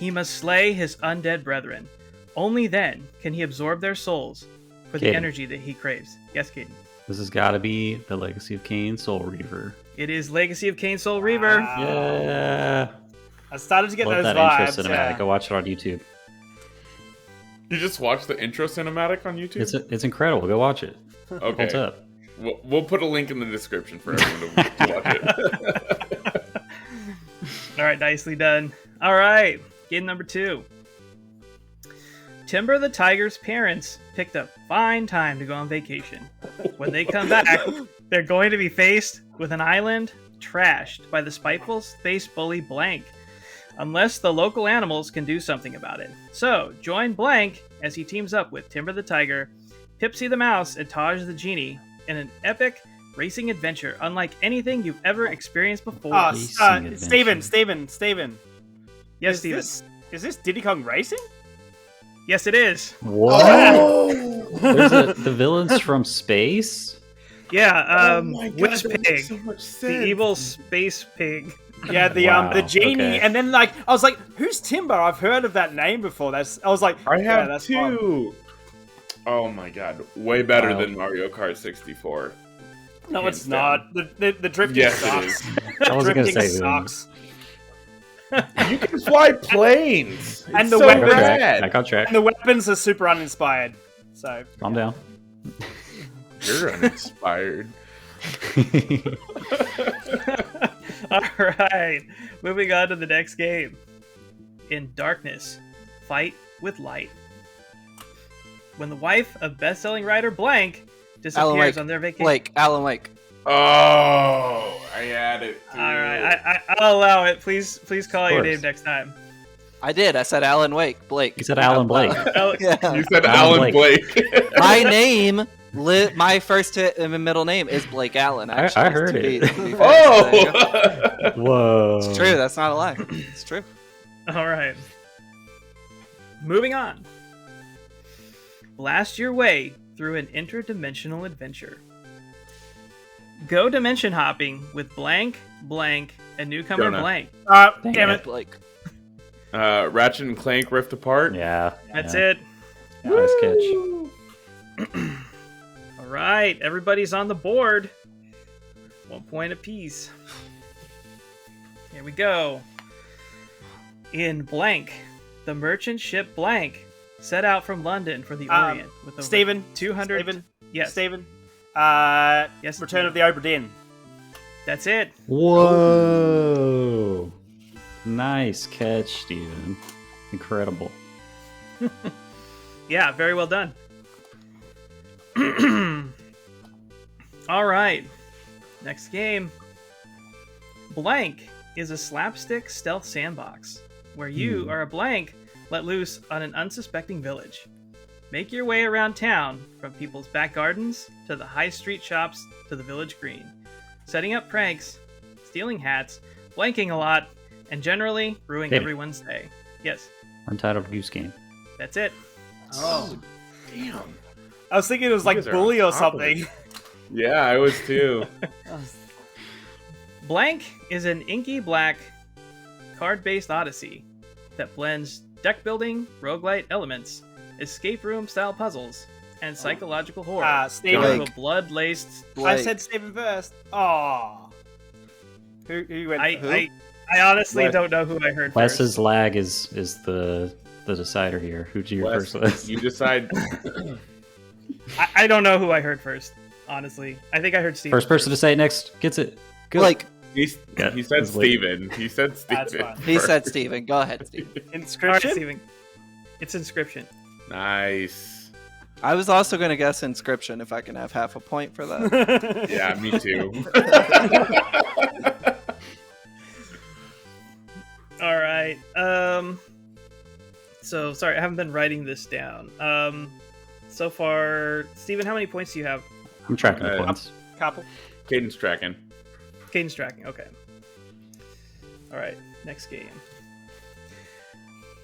he must slay his undead brethren. Only then can he absorb their souls for the Caden. energy that he craves. Yes, Caden. This has got to be the Legacy of Kain Soul Reaver. It is Legacy of Kain Soul Reaver. Yeah. I started to get Love those that vibes. intro cinematic. Go watch it on YouTube. You just watched the intro cinematic on YouTube? It's incredible. Go watch it. Okay. Holds up. We'll put a link in the description for everyone to watch it. All right, nicely done. All right, game number 2. Timber the Tiger's parents picked a fine time to go on vacation. When they come back, they're going to be faced with an island trashed by the spiteful space bully Blank, unless the local animals can do something about it. So, join Blank as he teams up with Timber the Tiger, Pipsy the Mouse, and Taj the Genie in an epic racing adventure unlike anything you've ever experienced before. Racing Steven. Yes, Is Steven. is this Diddy Kong Racing? Yes, it is. What? Oh! There's the villains from space? Yeah, Oh my God, Witch that Pig, makes so much the sense. evil space pig. Yeah, the Wow, genie, okay. and then like I was like, "Who's Timber?" I've heard of that name before. I was like, I yeah, have that's fun. 2. Oh my God, way better Wow. than Mario Kart 64. No, Hands it's down. not. The drifting Yes, it sucks. is. I wasn't gonna Drifting say sucks. You can fly planes. And It's the so Back on weapons- track. rad. Back on track. And the weapons are super uninspired. So Calm down. You're uninspired. All right, moving on to the next game. In darkness, fight with light. When the wife of best-selling writer Blank disappears Wake. on their vacation. Alan Wake. Oh, I had it. Too. All right, I'll allow it. Please call out your course. name next time. I did. I said Alan Wake. Blake. You said Alan Blake. Yeah. You said Alan Alan Blake. My name, my first and middle name is Blake Allen. I Actually, heard to it. be fair. There you go. Oh! Whoa. It's true. That's not a lie. It's true. All right. Moving on. Blast your way through an interdimensional adventure. Go dimension hopping with Blank, and newcomer Donut. Blank. Dang damn it. it. Blake. Ratchet and Clank Rift Apart. Yeah. That's yeah. it. Nice catch. All right, everybody's on the board. 1 point apiece. Here we go. In Blank, the merchant ship Blank set out from London for the Orient with over Steven, 200. Steven, Yes, Steven. Yes, Return of the Obra Dinn. that's it. Whoa. Nice catch, Steven. Incredible. Yeah, very well done. All right, next game. Blank is a slapstick stealth sandbox where you are a Blank let loose on an unsuspecting village. Make your way around town from people's back gardens to the high street shops to the village green, setting up pranks, stealing hats, blanking a lot, and generally ruining David. everyone's day. Yes, Untitled Goose Game. that's it. Oh, damn. I was thinking it was You like guys are Bully or on top of something. it. Yeah, I was too. Blank is an inky black card-based odyssey that blends deck building, roguelite elements, escape room style puzzles, and psychological horror Steven. into a Blake. blood-laced. I Blake. said Steven first. Aw. Who went? I honestly Wes. don't know who I heard Wes's first. lag is the decider here. Who'd you hear Wes, first? Wes? you decide. I don't know who I heard first. Honestly, I think I heard Steve. First person to say it next gets it. Good. Blake. He Yeah, said it's Blake. Steven. He said Steven. That's fine. He said Steven. Go ahead, Steven. All right, Inscription. Steven. It's Inscription. Nice. I was also going to guess Inscription if I can have half a point for that. Yeah, me too. All right. So sorry, I haven't been writing this down. So far, Steven, how many points do you have? I'm tracking the points. Couple. Caden's tracking. Caden's tracking. Okay. All right. Next game.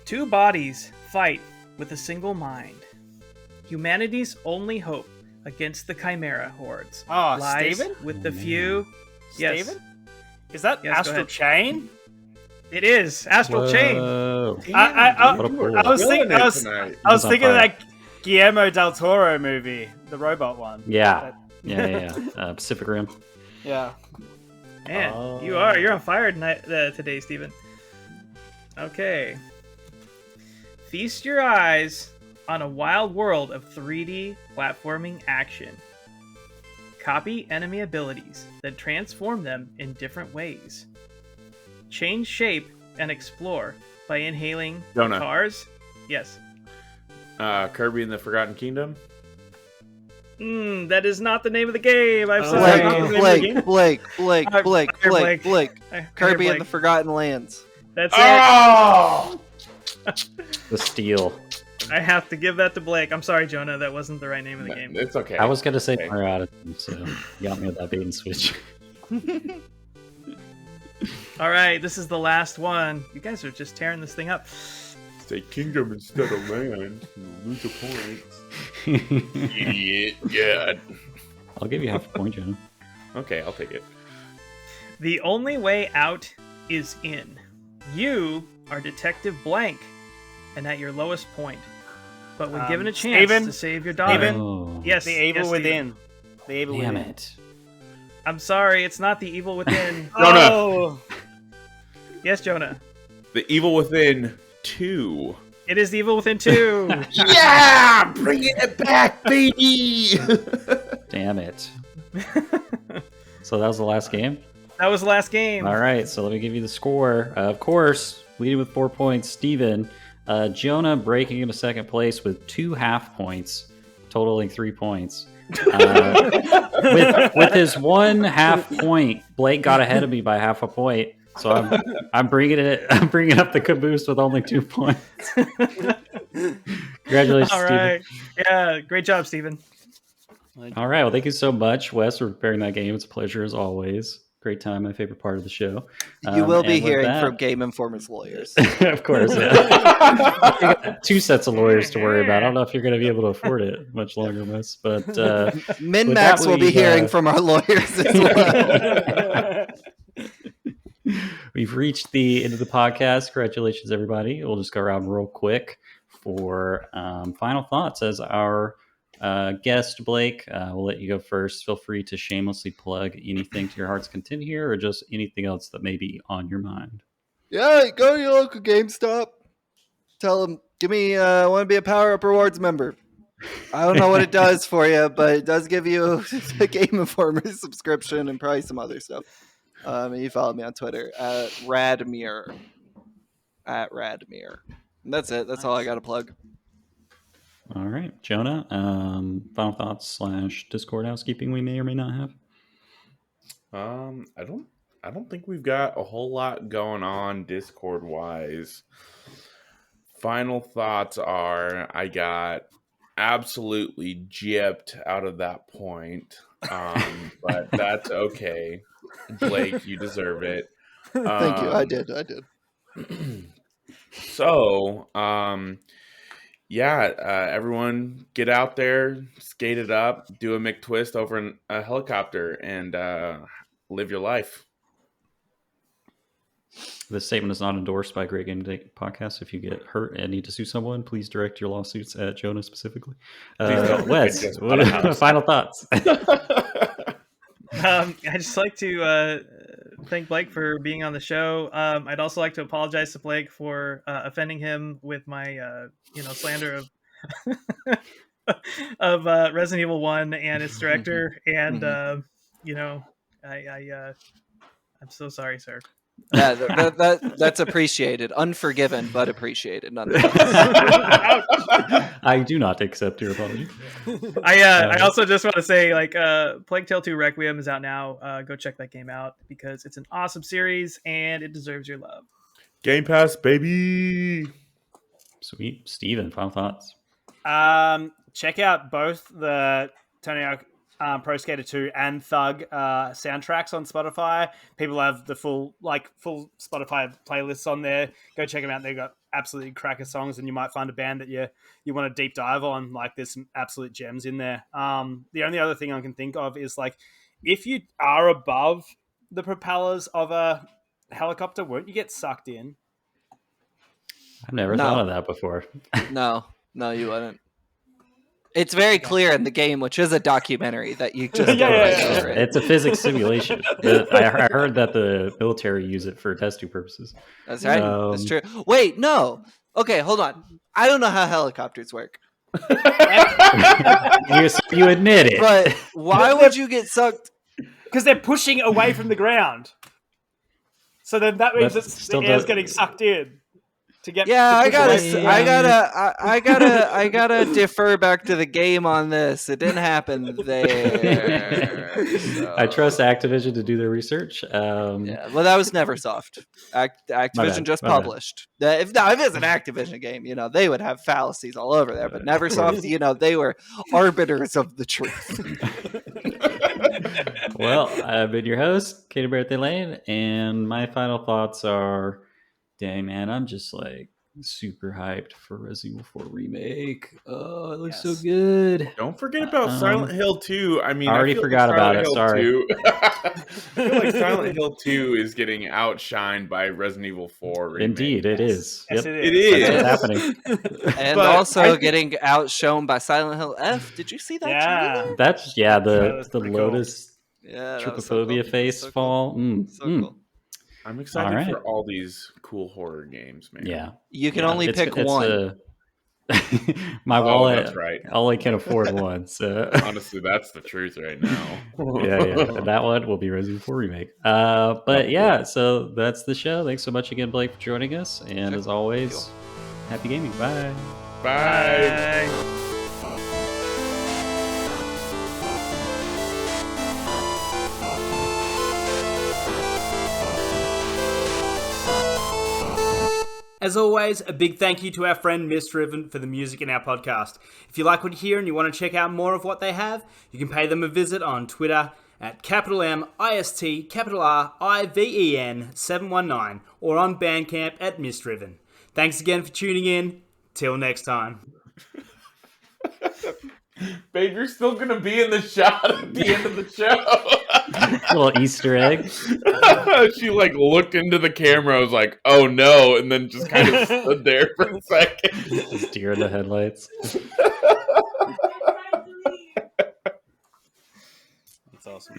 Two bodies fight with a single mind. Humanity's only hope against the Chimera hordes Oh, lies Steven? with the Oh, man. few. Yes. Steven? Is that Yes, go Astral ahead. Chain? It is Astral Chain. I What a pull. was thinking tonight. I was on thinking of fire. that Guillermo del Toro movie, the robot one. Yeah. Pacific Rim. Yeah. Man, you're on fire tonight, today, Steven. Okay. Feast your eyes on a wild world of 3D platforming action. Copy enemy abilities, then transform them in different ways. Change shape and explore by inhaling Jonah. cars. Yes. Kirby and the Forgotten Kingdom. That is not the name of the game. I'm Blake, sorry. Blake. Kirby and the Forgotten Lands. That's it. Oh! The Steel. I have to give that to Blake. I'm sorry, Jonah. That wasn't the right name of the game. It's okay. I was going to say Okay. Mario Odyssey, so you got me with that bait and switch. All right, this is the last one. You guys are just tearing this thing up. Say kingdom instead of land. You lose a point. Idiot. God. I'll give you half a point, Jonah. Okay, I'll take it. The only way out is in. You are Detective Blank, and at your lowest point. But when given a chance Steven? to save your daughter, Steven? Oh, yes, The evil yes, within. The evil damn within. it. I'm sorry, it's not the evil within. Jonah. Oh. Yes, Jonah. The Evil Within 2. It is the evil within 2. Yeah! Bringing it back, baby! Damn it. So that was the last game? That was the last game. All right, so let me give you the score. Of course, leading with 4 points, Steven. Jonah breaking into second place with 2 half points, totaling 3 points. With his 1 half point, Blake got ahead of me by half a point. So I'm bringing up the caboose with only 2 points. Congratulations, All Steven. right. Yeah, great job, Steven. All right, well, thank you so much, Wes, for preparing that game. It's a pleasure as always. Great time, my favorite part of the show. You will be and with hearing that- from Game Informer's lawyers. Of course, yeah. You got 2 sets of lawyers to worry about. I don't know if you're going to be able to afford it much longer, Wes. But Min with Max that, will be we, hearing from our lawyers as well. we've reached the end of the podcast. Congratulations, everybody. We'll just go around real quick for final thoughts as our guest, Blake. We'll let you go first. Feel free to shamelessly plug anything to your heart's content here or just anything else that may be on your mind. Yeah, go to your local GameStop. Tell them, I want to be a Power Up Rewards member. I don't know what it does for you, but it does give you a Game Informer subscription and probably some other stuff. And you follow me on Twitter at Radmir. And that's it. That's all I got to plug. All right, Jonah, final thoughts / Discord housekeeping we may or may not have. I don't think we've got a whole lot going on Discord wise. Final thoughts are I got absolutely gypped out of that point. But that's okay. Blake, you deserve it. Thank you. I did. So, everyone get out there, skate it up, do a McTwist over in a helicopter, and live your life. This statement is not endorsed by Great Game Day Podcast. If you get hurt and need to sue someone, please direct your lawsuits at Jonah specifically. Wes, Just what are final thoughts? I'd just like to thank Blake for being on the show. I'd also like to apologize to Blake for offending him with my, slander of Resident Evil 1 and its director. And, I'm so sorry, sir. Yeah, that's appreciated. Unforgiven, but appreciated nonetheless. I do not accept your apology. I also just want to say, Plague Tale 2 Requiem is out now. Go check that game out because it's an awesome series and it deserves your love. Game Pass, baby. Sweet. Steven, final thoughts. Check out both the Tony Hawk Pro Skater 2 and Thug soundtracks on Spotify. People have the full Spotify playlists on there. Go check them out. They've got absolutely cracker songs, and you might find a band that you want to deep dive on. There's some absolute gems in there. The only other thing I can think of is if you are above the propellers of a helicopter, won't you get sucked in? I've never thought of that before. No, you wouldn't. It's very clear in the game, which is a documentary, that you just Yeah. It's a physics simulation. I heard that the military use it for testing purposes. That's right. That's true. Wait, no. Okay, hold on. I don't know how helicopters work. You admit it. But why would you get sucked? Because they're pushing away from the ground. So then that means that the air's getting sucked in. I gotta defer back to the game on this. It didn't happen there. So. I trust Activision to do their research. Well, that was Neversoft. Activision just published. If it was an Activision game, they would have fallacies all over there. But Neversoft, they were arbiters of the truth. Well, I've been your host, Katie Birthday Lane, and my final thoughts are, dang man, I'm just like super hyped for Resident Evil 4 remake. Oh, it looks so good. Don't forget about Silent Hill 2. I mean, I already forgot about it. Sorry. I feel like Silent Hill 2 is getting outshined by Resident Evil 4 remake. Indeed, it is. Yes, yep. it is. That's what's happening. And also getting outshone by Silent Hill F. Did you see that? Yeah. That's the Lotus Yeah, trypophobia face fall. So cool. I'm excited for all these cool horror games, man. Yeah. You can only pick one. My wallet that's right. only can afford one. So honestly, that's the truth right now. yeah. And that one will be Resident Evil 4 remake. But yeah, so that's the show. Thanks so much again, Blake, for joining us. And as always, happy gaming. Bye. Bye. As always, a big thank you to our friend Misdriven for the music in our podcast. If you like what you hear and you want to check out more of what they have, you can pay them a visit on Twitter at MISTRIVEN719 or on Bandcamp at Misdriven. Thanks again for tuning in. Till next time. Babe, you're still going to be in the shot at the end of the show. A little Easter egg. She looked into the camera, was like, oh no, and then just kind of stood there for a second. Just deer in the headlights. That's awesome.